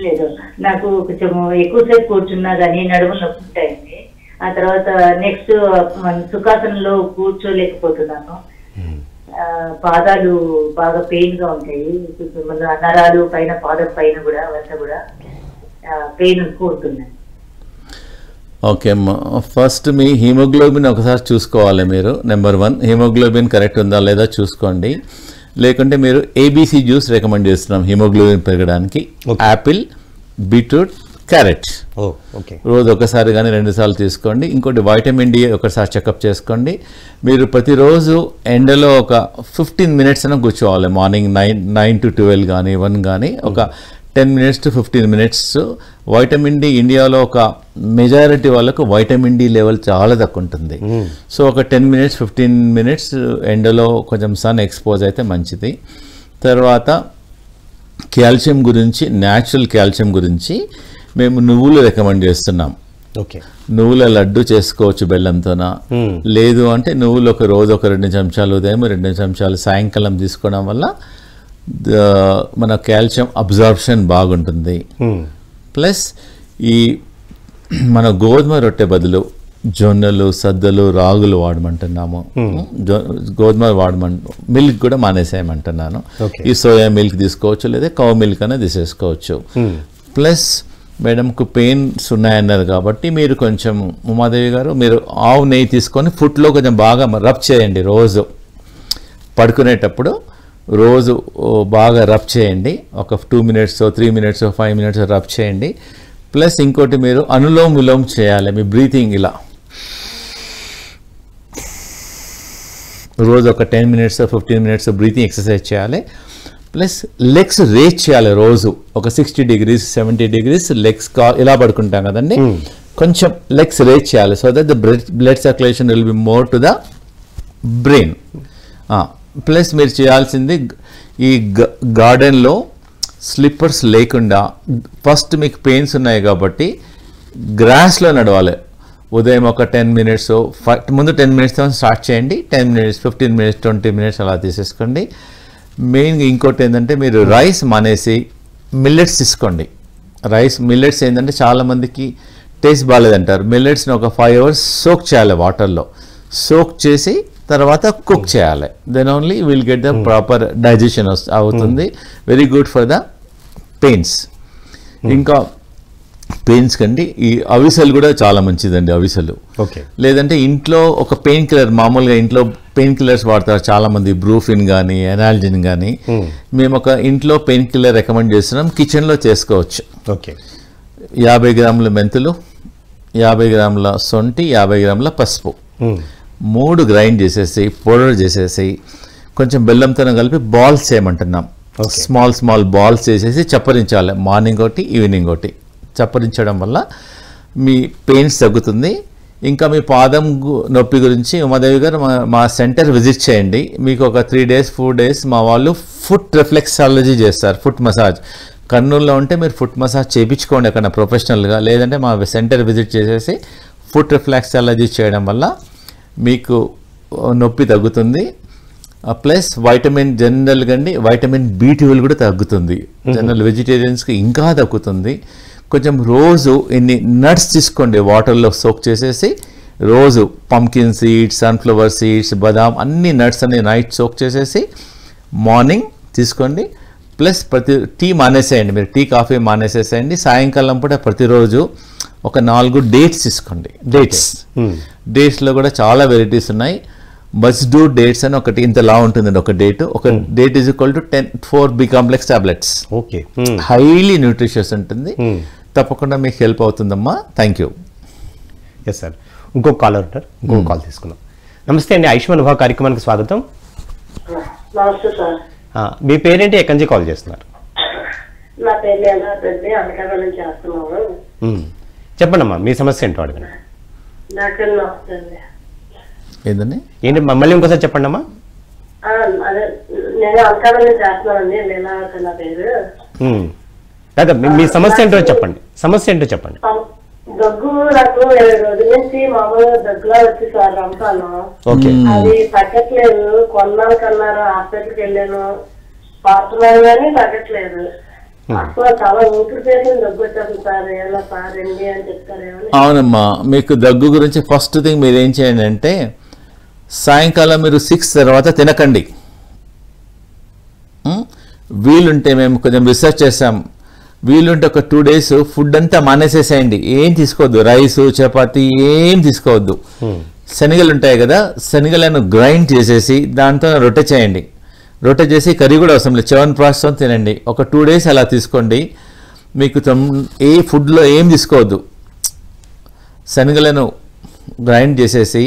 లేదు, నాకు కొంచెము ఎక్కువసేపు కూర్చున్నా కానీ నడుములు నొప్పి ఉంటాయండి. ఆ తర్వాత నెక్స్ట్ సుఖాసనంలో కూర్చోలేకపోతున్నాను. పాదాలు బాగా పెయిన్ గా ఉంటాయి. నరాలు పైన పాదం పైన కూడా అంతా కూడా పెయిన్ కూడుతున్నాయి. ఓకే అమ్మా, ఫస్ట్ మీ హీమోగ్లోబిన్ ఒకసారి చూసుకోవాలి మీరు. నెంబర్ 1, హీమోగ్లోబిన్ కరెక్ట్ ఉందా లేదా చూసుకోండి. లేకుంటే మీరు ABC జ్యూస్ రికమెండ్ చేస్తున్నాం హీమోగ్లోబిన్ పెరగడానికి. యాపిల్, బీట్రూట్, క్యారెట్ రోజు ఒకసారి కానీ 2 సార్లు తీసుకోండి. ఇంకోటి వైటమిన్ D ఒకసారి చెకప్ చేసుకోండి. మీరు ప్రతిరోజు ఎండలో ఒక 15 minutes అయినా కూర్చోవాలి. మార్నింగ్ 9 to 12 కానీ 1 కానీ ఒక 10 minutes to 15 minutes. Vitamin D ఇండియాలో ఒక మెజారిటీ వాళ్ళకు వైటమిన్ D లెవెల్ చాలా తక్కువ ఉంటుంది. సో ఒక 10 minutes 15 minutes ఎండలో కొంచెం సన్ ఎక్స్పోజ్ అయితే మంచిది. తర్వాత కాల్షియం గురించి, న్యాచురల్ కాల్షియం గురించి మేము నువ్వులు రికమెండ్ చేస్తున్నాం. నువ్వుల లడ్డు చేసుకోవచ్చు బెల్లంతోన. లేదు అంటే నువ్వులు ఒక రోజు ఒక 2 చెంచాలు ఉదయం 2 చెంచాలు సాయంకాలం తీసుకోవడం వల్ల మన కాల్షియం అబ్జార్ప్షన్ బాగుంటుంది. ప్లస్ ఈ మన గోధుమ రొట్టె బదులు జొన్నలు, సద్దలు, రాగులు వాడమంటున్నాము. గోధుమ మిల్క్ కూడా మానేసేయమంటున్నాను. ఈ సోయా మిల్క్ తీసుకోవచ్చు, లేదా కౌ మిల్క్ అనేది తీసేసుకోవచ్చు. ప్లస్ మేడంకు పెయిన్స్ ఉన్నాయన్నారు కాబట్టి మీరు కొంచెం ఉమాదేవి గారు మీరు ఆవు నెయ్యి తీసుకొని ఫుట్లో కొంచెం బాగా రబ్ చేయండి. రోజు పడుకునేటప్పుడు రోజు బాగా రబ్ చేయండి. ఒక 2 minutes 3 minutes 5 minutes రబ్ చేయండి. ప్లస్ ఇంకోటి మీరు అనులోమ్ విలోమ్ చేయాలి. మీ బ్రీతింగ్ ఇలా రోజు ఒక 10 minutes 15 minutes బ్రీతింగ్ ఎక్సర్సైజ్ చేయాలి. ప్లస్ లెగ్స్ రేజ్ చేయాలి రోజు ఒక 60 degrees 70 degrees లెగ్స్ ఇలా పడుకుంటాం కదండి, కొంచెం లెగ్స్ రేజ్ చేయాలి. So that the blood circulation will be more to the brain. Plus మీరు చేయాల్సింది ఈ గార్డెన్లో స్లిప్పర్స్ లేకుండా, ఫస్ట్ మీకు పెయిన్స్ ఉన్నాయి కాబట్టి గ్రాస్లో నడవాలి. ఉదయం ఒక 10 minutes ముందు 10 minutes స్టార్ట్ చేయండి. 10 minutes 15 minutes 20 minutes అలా తీసేసుకోండి. మెయిన్గా ఇంకోటి ఏంటంటే మీరు రైస్ మానేసి మిల్లెట్స్ తీసుకోండి. మిల్లెట్స్ ఏంటంటే చాలామందికి టేస్ట్ బాగాలేదంటారు. మిల్లెట్స్ని ఒక 5 hours సోక్ చేయాలి వాటర్లో. సోక్ చేసి తర్వాత కుక్ చేయాలి. Then only will get the proper digestion అవుతుంది. Very good for the pains. ఇంకా పెయిన్స్ కండి ఈ అవిసెలు కూడా చాలా మంచిదండి. అవిసెలు లేదంటే ఇంట్లో ఒక పెయిన్ కిల్లర్, మామూలుగా ఇంట్లో పెయిన్ కిల్లర్స్ వాడతారు చాలామంది, బ్రూఫిన్ కానీ ఎనాల్జిన్ కానీ. మేము ఒక ఇంట్లో పెయిన్ కిల్లర్ రికమెండ్ చేస్తున్నాం, కిచెన్లో చేసుకోవచ్చు. 50 grams మెంతులు, 50 grams సొంటి, 50 grams పసుపు 3 గ్రైండ్ చేసేసి పౌడర్ చేసేసి కొంచెం బెల్లంతో కలిపి బాల్స్ చేయమంటున్నాం. స్మాల్ బాల్స్ చేసేసి చప్పరించాలి. మార్నింగ్ ఒకటి, ఈవినింగ్ ఒకటి చప్పరించడం వల్ల మీ పెయిన్స్ తగ్గుతుంది. ఇంకా మీ పాదం నొప్పి గురించి ఉమాదేవి గారు మా సెంటర్ విజిట్ చేయండి. మీకు ఒక 3 days 4 days మా వాళ్ళు ఫుట్ రిఫ్లెక్సాలజీ చేస్తారు, ఫుట్ మసాజ్. కర్నూలులో ఉంటే మీరు ఫుట్ మసాజ్ చేయించుకోండి అక్కడ ప్రొఫెషనల్గా. లేదంటే మా సెంటర్ విజిట్ చేసేసి ఫుట్ రిఫ్లెక్సాలజీ చేయడం వల్ల మీకు నొప్పి తగ్గుతుంది. ప్లస్ వైటమిన్ జనరల్గా అండి వైటమిన్ B12 కూడా తగ్గుతుంది. జనరల్ వెజిటేరియన్స్కి ఇంకా తగ్గుతుంది. కొంచెం రోజు ఇన్ని నట్స్ తీసుకోండి, వాటర్లో సోక్ చేసేసి రోజు పంకిన్ సీడ్స్, సన్ఫ్లవర్ సీడ్స్, బదాం అన్ని నట్స్ అన్ని నైట్ సోక్ చేసేసి మార్నింగ్ తీసుకోండి. ప్లస్ టీ మానేసేయండి, మీరు టీ కాఫీ మానేసేసేయండి. సాయంకాలం పూట ప్రతిరోజు ఒక 4 డేట్స్ తీసుకోండి. డేట్స్లో కూడా చాలా వెరైటీస్ ఉన్నాయి. మస్డూ డేట్స్ అని ఒకటి ఇంతలా ఉంటుందండి ఒక డేట్. ఒక date is equal to 4 B complex tablets. Okay, highly nutritious ఉంటుంది. తప్పకుండా మీకు హెల్ప్ అవుతుందమ్మా. Thank you. Yes sir. ఇంకొక కాలర్ ఉంటారు, ఇంకొక కాల్ తీసుకుందాం. నమస్తే అండి, ఆయుష్మాన్ భవ కార్యక్రమానికి స్వాగతం. నమస్తే సార్. మీ పేరేంటి, ఎక్కడి నుంచి కాల్ చేస్తున్నారు? నా పేరు లేదండి, అనకాపల్లి చేస్తున్నాము. చెప్పండి అమ్మా, మీ సమస్య ఏంటో అడగండి. నాకు వస్తుంది. ఏంటండి ఏంటి, మళ్ళీ ఇంకోసారి చెప్పండి అమ్మా. అదే నేను అనకాపల్లి చేస్తున్నానండి, లీలావతి నా పేరు. కాదా, మీ సమస్య ఏంటో చెప్పండి, సమస్య ఏంటో చెప్పండి. దగ్గు నాకు 20 రోజుల నుంచి మామూలుగా దగ్గులా వచ్చి సార్ రంపాను. అది తగ్గట్లేదు. కొన్నాళ్ళకన్నారు, హాస్పిటల్కి వెళ్ళాను, పాడుతున్నాను కానీ తగ్గట్లేదు. అసలు చాలా ఊపిరి చేసి దగ్గు వచ్చేస్తుంది సార్. ఏమన్నా సార్ ఏంటి అని చెప్తారేమో. అవునమ్మా, మీకు దగ్గు గురించి ఫస్ట్ థింగ్ మీరు ఏం చేయండి అంటే సాయంకాలం మీరు 6 తర్వాత తినకండి. వీలుంటే మేము కొంచెం రీసెర్చ్ చేసాం, వీలుంటే ఒక 2 days ఫుడ్ అంతా మానేసేసేయండి. ఏం తీసుకోవద్దు, రైస్ చపాతి ఏం తీసుకోవద్దు. శనగలు ఉంటాయి కదా, శనగలను గ్రైండ్ చేసేసి దాంతో రొట్టె చేయండి. రొట్టె చేసి కర్రీ కూడా అవసరం లేదు, చ్యవన్ప్రాష్తో తినండి. ఒక 2 days అలా తీసుకోండి. మీకు ఏ ఫుడ్లో ఏం తీసుకోవద్దు. శనగలను గ్రైండ్ చేసేసి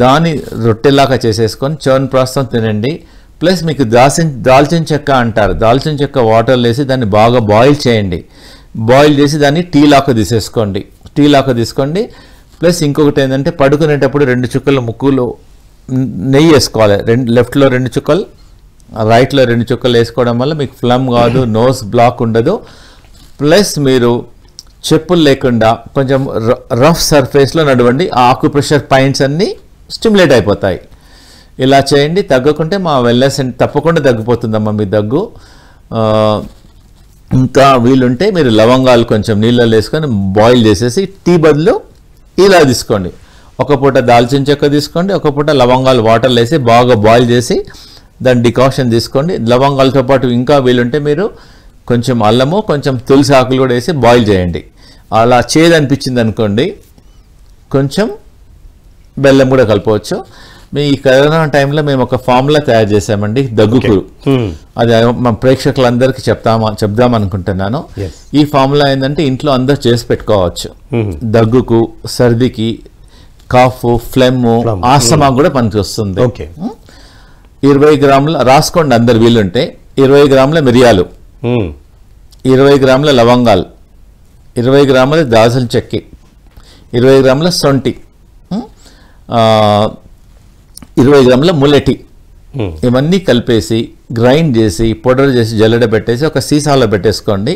దాన్ని రొట్టెలాగా చేసేసుకొని చ్యవన్ప్రాష్తో తినండి. ప్లస్ మీకు దాల్చిన చెక్క అంటారు, దాల్చిన చెక్క వాటర్లో వేసి దాన్ని బాగా బాయిల్ చేయండి. బాయిల్ చేసి దాన్ని టీ లాగా తీసేసుకోండి. టీ లాగా తీసుకోండి. ప్లస్ ఇంకొకటి ఏంటంటే పడుకునేటప్పుడు 2 చుక్కలు ముక్కులో నెయ్యి వేసుకోవాలి. లెఫ్ట్లో 2 చుక్కలు, రైట్లో 2 చుక్కలు వేసుకోవడం వల్ల మీకు ఫ్లమ్ కాదు, నోస్ బ్లాక్ ఉండదు. ప్లస్ మీరు చెప్పులు లేకుండా కొంచెం రఫ్ సర్ఫేస్లో నడవండి. ఆ ఆక్యుప్రెషర్ పాయింట్స్ అన్నీ స్టిమ్యులేట్ అయిపోతాయి. ఇలా చేయండి. తగ్గకుంటే మా వెల్నెస్ తప్పకుండా తగ్గిపోతుందమ్మా మీ దగ్గు. ఇంకా వీలుంటే మీరు లవంగాలు కొంచెం నీళ్ళలో వేసుకొని బాయిల్ చేసేసి టీ బదులు ఇలా తీసుకోండి. ఒక పూట దాల్చిన చెక్క తీసుకోండి, ఒక పూట లవంగాలు వాటర్లో వేసి బాగా బాయిల్ చేసి దాని డికాషన్ తీసుకోండి. లవంగాలతో పాటు ఇంకా వీలుంటే మీరు కొంచెం అల్లము, కొంచెం తులసి ఆకులు కూడా వేసి బాయిల్ చేయండి. అలా చేదనిపించింది అనుకోండి, కొంచెం బెల్లం కూడా కలపవచ్చు. మీ ఈ కరోనా టైంలో మేము ఒక ఫార్ములా తయారు చేసామండి దగ్గుకు. అది మా ప్రేక్షకులందరికీ చెప్దాం అనుకుంటున్నాను. ఈ ఫార్ములా ఏంటంటే ఇంట్లో అందరూ చేసి పెట్టుకోవచ్చు. దగ్గుకు, సర్దికి, కాఫ్, ఫ్లెమ్, ఆస్తమా కూడా పనికి వస్తుంది. 20 గ్రాముల రాసుకోండి అందరు వీలుంటే. 20 గ్రాముల మిరియాలు, 20 గ్రాముల లవంగాలు, 20 గ్రాముల దాల్చిన చెక్క, 20 గ్రాముల సొంటి, 20 గ్రాముల ముల్లెటి. ఇవన్నీ కలిపేసి గ్రైండ్ చేసి పౌడర్ చేసి జల్లెడ పెట్టేసి ఒక సీసాలో పెట్టేసుకోండి.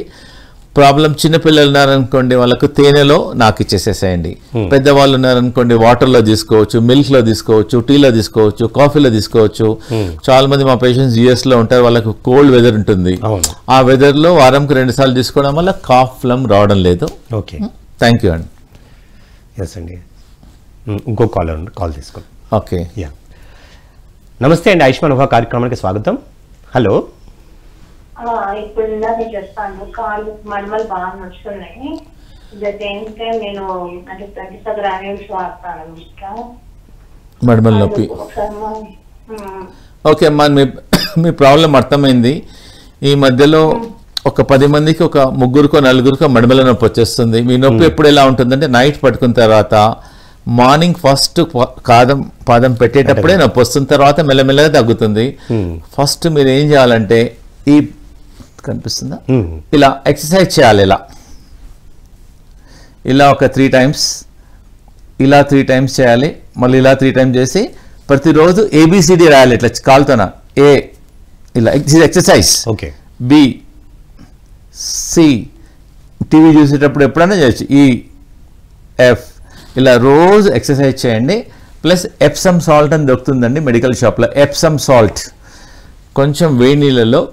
ప్రాబ్లం చిన్నపిల్లలు ఉన్నారనుకోండి, వాళ్ళకు తేనెలో నాకు ఇచ్చేసేసేయండి. పెద్దవాళ్ళు ఉన్నారనుకోండి, వాటర్లో తీసుకోవచ్చు, మిల్క్లో తీసుకోవచ్చు, టీలో తీసుకోవచ్చు, కాఫీలో తీసుకోవచ్చు. చాలా మంది మా పేషెంట్స్ యుఎస్లో ఉంటారు, వాళ్ళకు కోల్డ్ వెదర్ ఉంటుంది. ఆ వెదర్లో వారంకి 2 సార్లు తీసుకోవడం వల్ల కాఫ్ ఫ్లమ్ రావడం లేదు. ఓకే, థ్యాంక్ యూ అండి. ఎస్ అండి. ఇంకో కాల్ తీసుకోండి. Okay, yeah. నమస్తే అండి, ఆయుష్మాన్ భవ కార్యక్రమానికి స్వాగతం. హలో. ఇప్పుడు నేను చెప్తాను, కాళ్ళు మడమలు బాగా నడుస్తున్నాయి. దేనికే నేను అంటే 27 గ్రామ్స్ వాడతాను. మడమల నొప్పి. ఓకే అమ్మా, మీ ప్రాబ్లం అర్థమైంది. ఈ మధ్యలో ఒక 10 మందికి ఒక 3కో 4కో మడమల నొప్పి వచ్చేస్తుంది. మీ నొప్పి ఎప్పుడు ఎలా ఉంటుందంటే నైట్ పట్టుకున్న తర్వాత మార్నింగ్ ఫస్ట్ పాదం పెట్టేటప్పుడే నొప్పి వస్తుంది, తర్వాత మెల్లమెల్లగా తగ్గుతుంది. ఫస్ట్ మీరు ఏం చేయాలంటే ఈ కనిపిస్తుందా, ఇలా ఎక్సర్సైజ్ చేయాలి. ఇలా ఒక 3 times, ఇలా 3 times చేయాలి. మళ్ళీ ఇలా 3 times చేసి ప్రతిరోజు ఏబిసిడి రాయాలి ఇట్లా కాలుతోన. ఏ ఇలా exercise, okay. B, C, TV చూసేటప్పుడు ఎప్పుడైనా చేయొచ్చు. ఈ, ఎఫ్, ఇలా రోజు ఎక్సర్సైజ్ చేయండి. ప్లస్ ఎప్సమ్ సాల్ట్ అని దొరుకుతుందండి మెడికల్ షాప్లో. ఎప్సమ్ సాల్ట్ కొంచెం వేడి నీళ్ళలో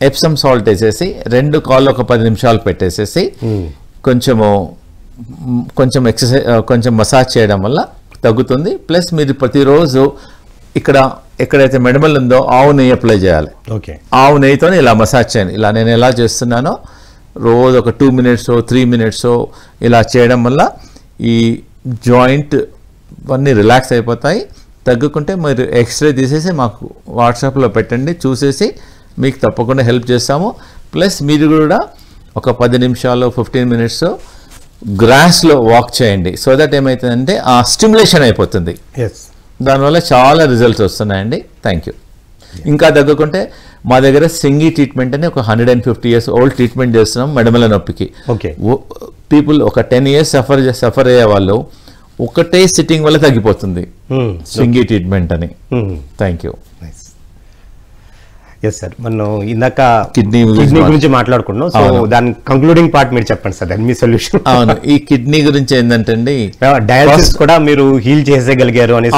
ఎప్సమ్ సాల్ట్ వేసేసి 2 కాళ్ళు ఒక 10 నిమిషాలు పెట్టేసేసి కొంచెము కొంచెం ఎక్సర్సైజ్ కొంచెం మసాజ్ చేయడం వల్ల తగ్గుతుంది. ప్లస్ మీరు ప్రతిరోజు ఎక్కడైతే మెడమల్ ఉందో ఆవు నెయ్యి అప్లై చేయాలి. ఓకే, ఆవు నెయ్యితో ఇలా మసాజ్ చేయండి. ఇలా నేను ఎలా చేస్తున్నానో రోజు ఒక 2 minutes 3 minutes ఇలా చేయడం వల్ల ఈ జాయింట్ అన్నీ రిలాక్స్ అయిపోతాయి. తగ్గుకుంటే మీరు ఎక్స్రే తీసేసి మాకు వాట్సాప్లో పెట్టండి, చూసేసి మీకు తప్పకుండా హెల్ప్ చేస్తాము. ప్లస్ మీరు కూడా ఒక 10 నిమిషాలు 15 minutes గ్రాస్లో వాక్ చేయండి. సో దట్ ఏమవుతుందంటే ఆ స్టిమ్యులేషన్ అయిపోతుంది. దానివల్ల చాలా రిజల్ట్స్ వస్తున్నాయండి. Thank you. ఇంకా తగ్గుకుంటే మా దగ్గర సింగి ట్రీట్మెంట్ అని ఒక 150 years ఓల్డ్ ట్రీట్మెంట్ చేస్తున్నాం మెడమల నొప్పికి. పీపుల్ ఒక 10 years సఫర్ అయ్యే వాళ్ళు ఒకటే సిట్టింగ్ వల్ల తగ్గిపోతుంది సింగి ట్రీట్మెంట్ అని. Thank you. ఎస్ సార్, మనం ఇందాక కిడ్నీ గురించి మాట్లాడుకున్నాం. సో దాని కంక్లూడింగ్ పార్ట్ మీరు చెప్పండి సార్, దాని మీ సొల్యూషన్. అవును, ఈ కిడ్నీ గురించి ఏంటంటే అండి, డయాలసిస్ కూడా మీరు హీల్ చేసేయగలిగారు అని.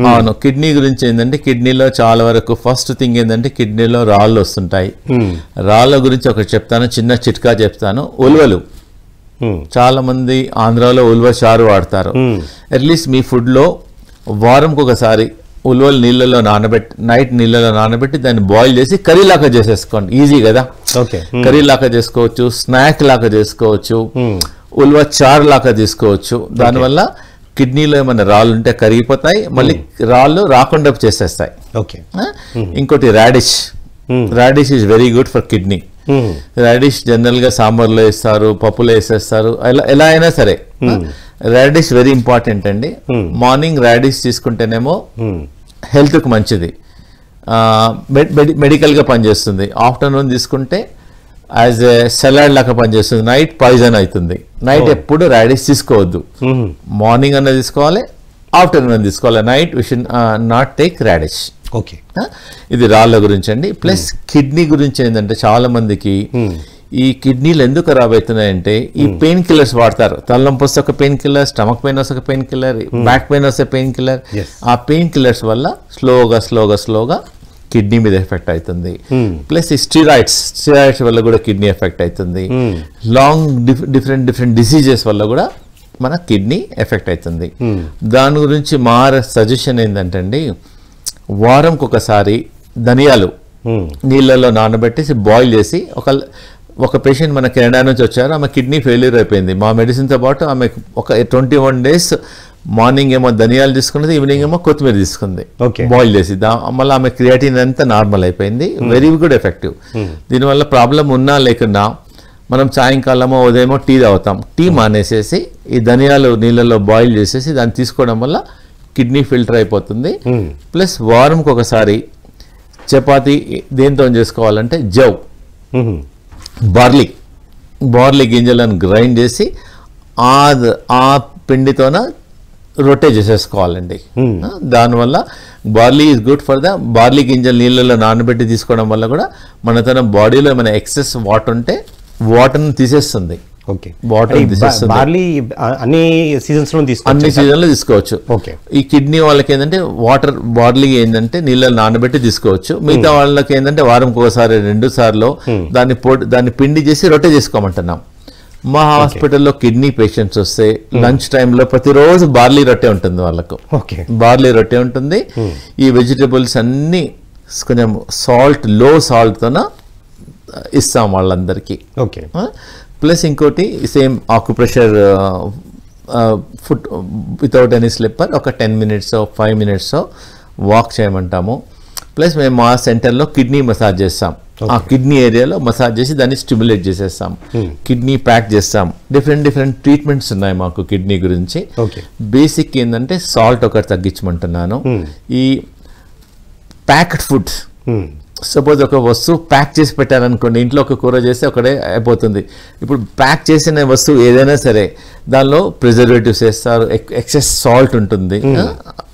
అవును, కిడ్నీ గురించి ఏంటంటే కిడ్నీలో చాలా వరకు ఫస్ట్ థింగ్ ఏంటంటే కిడ్నీలో రాళ్ళు వస్తుంటాయి. రాళ్ళ గురించి ఒకటి చెప్తాను, చిన్న చిట్కా చెప్తాను. ఉలువలు చాలా మంది ఆంధ్రాలో ఉలువ చారు వాడతారు. అట్లీస్ట్ మీ ఫుడ్లో వారంకి ఒకసారి ఉలువలు నీళ్ళలో నానబెట్టి నైట్ నీళ్ళలో నానబెట్టి దాన్ని బాయిల్ చేసి కర్రీ లాగా చేసేసుకోండి. ఈజీ కదా, కర్రీ లాగా చేసుకోవచ్చు, స్నాక్ లాగా చేసుకోవచ్చు, ఉలువ చారు లాగా తీసుకోవచ్చు. దానివల్ల కిడ్నీలో ఏమైనా రాళ్ళు ఉంటే కరిగిపోతాయి, మళ్ళీ రాళ్ళు రాకుండా చేసేస్తాయి. ఇంకోటి radish is very good for kidney. Radish జనరల్గా సాంబార్లో వేస్తారు, పప్పులో వేసేస్తారు, ఎలా అయినా సరే. రాడిష్ వెరీ ఇంపార్టెంట్ అండి. మార్నింగ్ రాడిష్ తీసుకుంటేనేమో హెల్త్కి మంచిది, మెడికల్గా పనిచేస్తుంది. ఆఫ్టర్నూన్ తీసుకుంటే యాజ్ ఎ సలాడ్ లాగా పనిచేస్తుంది. నైట్ పాయిజన్ అవుతుంది. నైట్ ఎప్పుడు రాడిష్ తీసుకోవద్దు. మార్నింగ్ అన్న తీసుకోవాలి, ఆఫ్టర్నూన్ తీసుకోవాలి. Night we should not take radish. Okay, ఇది రాళ్ళ గురించి అండి. ప్లస్ కిడ్నీ గురించి ఏంటంటే చాలా మందికి ఈ కిడ్నీలు ఎందుకు ఖరాబ్ అవుతున్నాయంటే ఈ పెయిన్ కిల్లర్స్ వాడతారు. తలనొప్పి వస్తే ఒక పెయిన్ కిల్లర్, స్టమక్ పెయిన్ వస్తే ఒక పెయిన్ కిల్లర్, బ్యాక్ పెయిన్ వస్తే పెయిన్ కిల్లర్. ఆ పెయిన్ కిల్లర్స్ వల్ల స్లోగా కిడ్నీ మీద ఎఫెక్ట్ అవుతుంది. ప్లస్ ఈ స్టీరాయిడ్స్ వల్ల కూడా కిడ్నీ ఎఫెక్ట్ అవుతుంది. లాంగ్ డిఫరెంట్ డిసీజెస్ వల్ల కూడా మన కిడ్నీ ఎఫెక్ట్ అవుతుంది. దాని గురించి మా సజెషన్ ఏంటంటే అండి, వారంకి ఒకసారి ధనియాలు నీళ్ళలో నానబెట్టేసి బాయిల్ చేసి ఒక పేషెంట్ మన కెనడా నుంచి వచ్చారు. ఆమె కిడ్నీ ఫెయిల్యూర్ అయిపోయింది. మా మెడిసిన్తో పాటు ఆమె ఒక 21 days మార్నింగ్ ఏమో ధనియాలు తీసుకున్నది, ఈవినింగ్ ఏమో కొత్తిమీర తీసుకుంది బాయిల్ చేసి. మళ్ళీ ఆమె క్రియాటిన్ అంతా నార్మల్ అయిపోయింది. Very good effective. దీనివల్ల ప్రాబ్లం ఉన్నా లేకున్నా మనం సాయంకాలమో ఉదయమో టీ తాగుతాం. టీ మానేసేసి ఈ ధనియాలు నీళ్ళలో బాయిల్ చేసేసి దాన్ని తీసుకోవడం వల్ల కిడ్నీ ఫిల్టర్ అయిపోతుంది. ప్లస్ వారంకి ఒకసారి చపాతీ దేంతో చేసుకోవాలంటే బార్లీ గింజలను గ్రైండ్ చేసి ఆ పిండితోన రొట్టె చేసేసుకోవాలండి. దానివల్ల barley is good for barley గింజలు నీళ్ళలో నానబెట్టి తీసుకోవడం వల్ల కూడా మన తన బాడీలో ఏమైనా ఎక్సెస్ వాటర్ ఉంటే వాటర్ని తీసేస్తుంది. బార్లీ అన్ని సీజన్స్లో తీసుకోవచ్చు. ఈ కిడ్నీ వాళ్ళకి ఏంటంటే బార్లీ ఏంటంటే నీళ్ళలో నానబెట్టి తీసుకోవచ్చు. మిగతా వాళ్ళకి ఏంటంటే వారంకి ఒకసారి 2 సార్లు దాన్ని పిండి చేసి రొట్టె చేసుకోమంటున్నాం. మా హాస్పిటల్లో కిడ్నీ పేషెంట్స్ వస్తే లంచ్ టైంలో ప్రతిరోజు బార్లీ రొట్టె ఉంటుంది వాళ్ళకు. బార్లీ రొట్టె ఉంటుంది. ఈ వెజిటబుల్స్ అన్ని కొంచెం లో సాల్ట్తోన ఇస్తాం వాళ్ళందరికీ. ప్లస్ ఇంకోటి same acupressure foot without any slipper ఒక 10 minutes 5 minutes వాక్ చేయమంటాము. ప్లస్ మేము మా సెంటర్లో కిడ్నీ మసాజ్ చేస్తాం. ఆ కిడ్నీ ఏరియాలో మసాజ్ చేసి దాన్ని స్టిమ్యులేట్ చేసేస్తాం. కిడ్నీ ప్యాక్ చేస్తాం. డిఫరెంట్ ట్రీట్మెంట్స్ ఉన్నాయి మాకు కిడ్నీ గురించి. బేసిక్ ఏంటంటే సాల్ట్ ఒకటి తగ్గించమంటున్నాను. ఈ ప్యాక్డ్ ఫుడ్, సపోజ్ ఒక వస్తువు ప్యాక్ చేసి పెట్టారనుకోండి, ఇంట్లో ఒక కూర చేస్తే ఒకటే అయిపోతుంది. ఇప్పుడు ప్యాక్ చేసిన వస్తువు ఏదైనా సరే దానిలో ప్రిజర్వేటివ్స్ వేస్తారు, ఎక్సెస్ సాల్ట్ ఉంటుంది.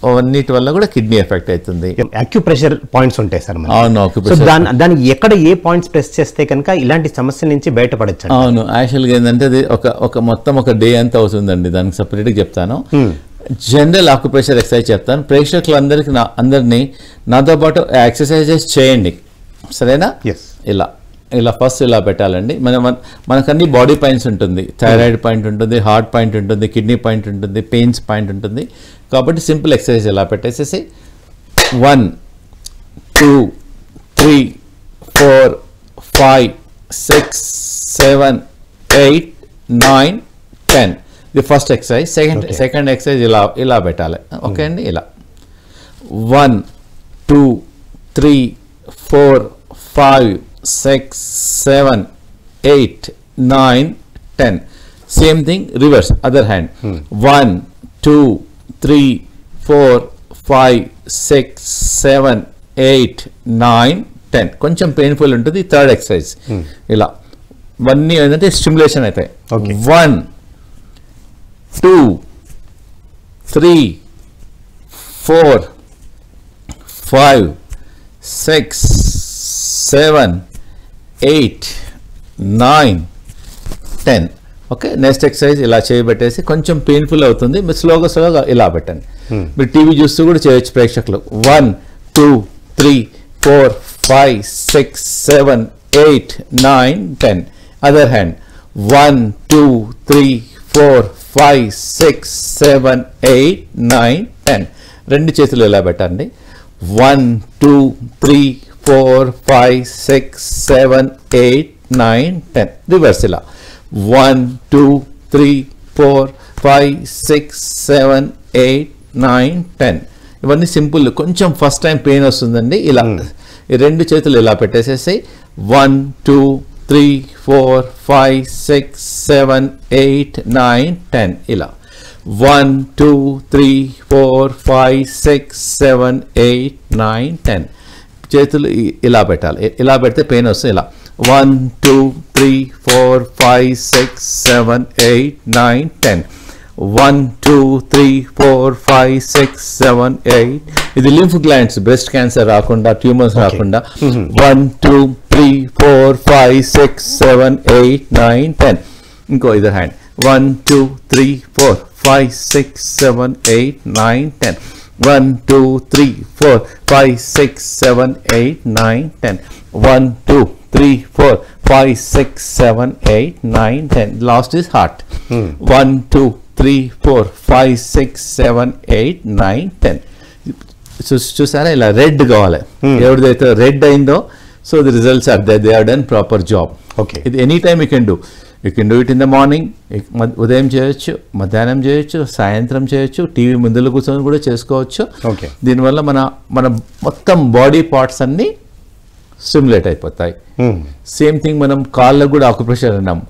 అవన్నిటి వల్ల కూడా కిడ్నీ ఎఫెక్ట్ అవుతుంది. అక్యుప్రెషర్ పాయింట్స్ ఉంటాయి సార్. అవును, దానికి ఎక్కడ ఏ పాయింట్స్ ప్రెస్ చేస్తే కనుక ఇలాంటి సమస్య నుంచి బయటపడచ్చు? అవును, యాక్చువల్గా ఏంటంటే అది మొత్తం ఒక డే అంతా అవుతుందండి. దానికి సపరేట్గా చెప్తాను. జనరల్ ఆక్యుప్రెషర్ ఎక్సర్సైజ్ చెప్తాను. ప్రేక్షకులందరినీ నాతో పాటు ఎక్సర్సైజెస్ చేయండి, సరేనా? ఇలా ఇలా ఫస్ట్ ఇలా పెట్టాలండి. మనకన్నీ బాడీ పాయింట్స్ ఉంటుంది, థైరాయిడ్ పాయింట్ ఉంటుంది, హార్ట్ పాయింట్ ఉంటుంది, కిడ్నీ పాయింట్ ఉంటుంది, పెయిన్స్ పాయింట్ ఉంటుంది. కాబట్టి సింపుల్ ఎక్సర్సైజ్ ఇలా పెట్టేసేసి 1 2 3 4 5 6 7 8 9 10. ఇది ఫస్ట్ ఎక్సర్సైజ్. సెకండ్ ఎక్సర్సైజ్ ఇలా పెట్టాలి. ఓకే అండి. ఇలా 1 2 3 4 5 6 7 8 9 10. Same thing reverse, other hand. 1 2 3 4 5 6 7 8 9 10. కొంచెం పెయిన్ఫుల్ ఉంటుంది. థర్డ్ ఎక్సర్సైజ్ ఇలా ఇవన్నీ ఏంటంటే స్టిమ్యులేషన్ అవుతాయి. 1 2 3 4 5 6 7 8 9 10. ఓకే. నెక్స్ట్ ఎక్సర్సైజ్ ఇలా చేయబెట్టేసి కొంచెం పెయిన్ఫుల్ అవుతుంది, మీరు స్లోగా ఇలా పెట్టండి. మీరు టీవీ చూస్తూ కూడా చేయొచ్చు ప్రేక్షకులు. 1 2 3 4 5 6 7 8 9 10. Other hand 1 2 3 4 5 6 7 8 9 10. రెండు చేతులు ఇలా పెట్టండి. 1 2 3 4 5 6 7 8 9 10. రివర్స్ ఇలా 1 2 3 4 5 6 7 8 9 10. ఇవన్నీ సింపుల్. కొంచెం ఫస్ట్ టైం పెయిన్ వస్తుందండి. ఇలా ఈ రెండు చేతులు ఇలా పెట్టేసేసి 1 2 3 4 5 6 7 8 9 10. ఇలా 1 2 3 4 5 6 7 8 9 10. చేతులు ఇలా పెట్టాలి. ఇలా పెడితే పెయిన్ వస్తుంది. ఇలా 1 2 3 4 5 6 7 8 9 10. 1 2 3 4 5 6 7 8. ఇది లింఫ్ గ్లాండ్స్, బ్రెస్ట్ క్యాన్సర్ రాకుండా, ట్యూమర్స్ రాకుండా. 1 2 3 4 5 6 7 8 9 10. ఇంకో either hand 1 2 3 4 5 6 7 8 9 10. 1 2 3 4 5 6 7 8 9 10. 1 2 3 4 5 6 7 8 9 10. Last is heart. 1 2 3 4 5 6 7 8 9 10. చూసారా, ఇలా రెడ్ కావాలి. ఎవరిదైతే రెడ్ అయిందో, so the results are they have done proper job. Okay. ఇది any time you can do it in the morning. ఉదయం చేయొచ్చు, మధ్యాహ్నం చేయొచ్చు, సాయంత్రం చేయొచ్చు, టీవీ ముందులో కూర్చొని కూడా చేసుకోవచ్చు. ఓకే. దీనివల్ల మన మొత్తం బాడీ పార్ట్స్ అన్నీ స్టిమ్యులేట్ అయిపోతాయి. సేమ్ థింగ్ మనం కాళ్ళకు కూడా ఆక్యుప్రెషర్ అన్నాం,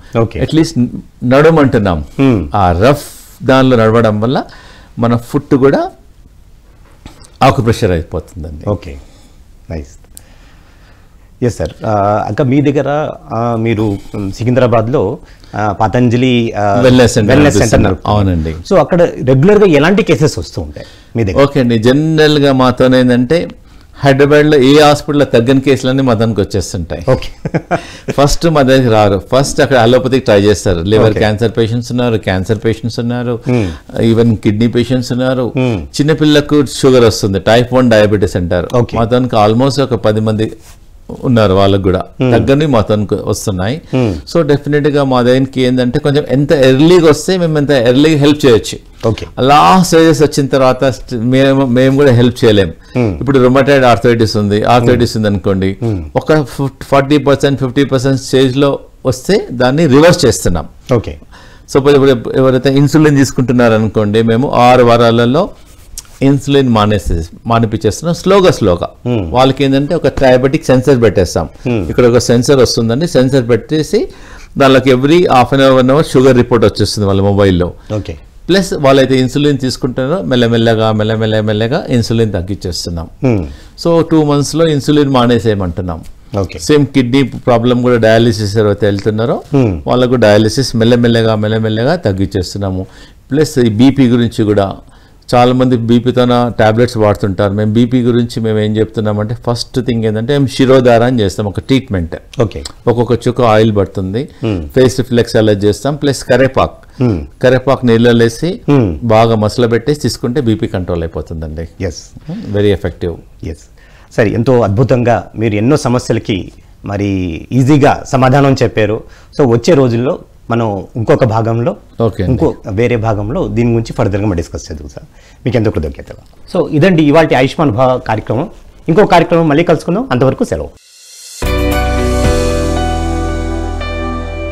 అట్లీస్ట్ నడమంటున్నాం. ఆ రఫ్ దానిలో నడవడం వల్ల మన ఫుట్ కూడా ఆక్యుప్రెషర్ అయిపోతుందండి. Okay, nice. Yes sir. ఇంకా మీ దగ్గర మీరు సికింద్రాబాద్లో పతంజలి వెల్నెస్ సెంటర్. అవునండి. సో అక్కడ రెగ్యులర్గా ఎలాంటి కేసెస్ వస్తూ ఉంటాయి మీ దగ్గర? ఓకే అండి. జనరల్గా మాతో ఏంటంటే హైదరాబాద్లో ఏ హాస్పిటల్లో తగ్గని కేసులన్నీ మా దానికి వచ్చేస్తుంటాయి. ఓకే. ఫస్ట్ మా దగ్గరికి రారు, ఫస్ట్ అక్కడ అలోపతికి ట్రై చేస్తారు. లివర్ క్యాన్సర్ పేషెంట్స్ ఉన్నారు, క్యాన్సర్ పేషెంట్స్ ఉన్నారు, ఈవెన్ కిడ్నీ పేషెంట్స్ ఉన్నారు. చిన్నపిల్లలకు షుగర్ వస్తుంది, టైప్ 1 డయాబెటీస్ అంటారు. మా దానికి ఆల్మోస్ట్ ఒక 10 మంది ఉన్నారు, వాళ్ళకు కూడా తగ్గని మా తనకు వస్తున్నాయి. సో డెఫినెట్ గా మా దగ్గరికి ఏంటంటే కొంచెం ఎంత ఎర్లీగా వస్తే మేము ఎంత ఎర్లీగా హెల్ప్ చేయొచ్చు. లాస్ట్ స్టేజెస్ వచ్చిన తర్వాత మేము కూడా హెల్ప్ చేయలేము. ఇప్పుడు రొమటాయిడ్ ఆర్థరైటిస్ ఉంది అనుకోండి, ఒక 40% 50% స్టేజ్ లో వస్తే దాన్ని రివర్స్ చేస్తున్నాం. ఓకే. సో ఎవరైతే ఇన్సులిన్ తీసుకుంటున్నారు అనుకోండి, మేము 6 వారాలలో ఇన్సులిన్ మానిపించేస్తున్నాం స్లోగా. వాళ్ళకి ఏంటంటే ఒక డయాబెటిక్ సెన్సర్ పెట్టేస్తాం. ఇక్కడ ఒక సెన్సర్ వస్తుందండి, సెన్సర్ పెట్టేసి దానికి every half an hour 1 hour sugar report వచ్చేస్తుంది వాళ్ళ మొబైల్లో. ఓకే. ప్లస్ వాళ్ళైతే ఇన్సులిన్ తీసుకుంటారో మెల్లమెల్లగా ఇన్సులిన్ తగ్గించేస్తున్నాం. సో 2 monthsలో ఇన్సులిన్ మానేసేయమంటున్నాం. సేమ్ కిడ్నీ ప్రాబ్లం కూడా డయాలిసిస్ ఎవరైతే వెళ్తున్నారో వాళ్ళకు డయాలిసిస్ మెల్లమెల్లగా తగ్గించేస్తున్నాము. ప్లస్ ఈ బీపీ గురించి కూడా చాలా మంది బీపీతో టాబ్లెట్స్ వాడుతుంటారు. మేము బీపీ గురించి మేము ఏం చెప్తున్నామంటే ఫస్ట్ థింగ్ ఏంటంటే మేము శిరోధార అని చేస్తాం, ఒక ట్రీట్మెంట్. ఒక్కొక్క చుక్క ఆయిల్ పడుతుంది, ఫేస్ రిఫ్లెక్స్ అలా చేస్తాం. ప్లస్ కరేపాక్ నీళ్ళలో వేసి బాగా మసల పెట్టేసి తీసుకుంటే బీపీ కంట్రోల్ అయిపోతుందండి. Yes, very effective. ఎస్. సరే, ఎంతో అద్భుతంగా మీరు ఎన్నో సమస్యలకి మరి ఈజీగా సమాధానం చెప్పారు. సో వచ్చే రోజుల్లో మనం ఇంకొక భాగంలో వేరే భాగంలో దీని గురించి ఫర్దర్గా మనం డిస్కస్ చేద్దాం సార్. మీకు ఎంతో కృతజ్ఞతలు. సో ఇదండి ఇవాళ ఆయుష్మాన్ భవ కార్యక్రమం. ఇంకో కార్యక్రమం మళ్ళీ కలుసుకుందాం. అంతవరకు సెలవు.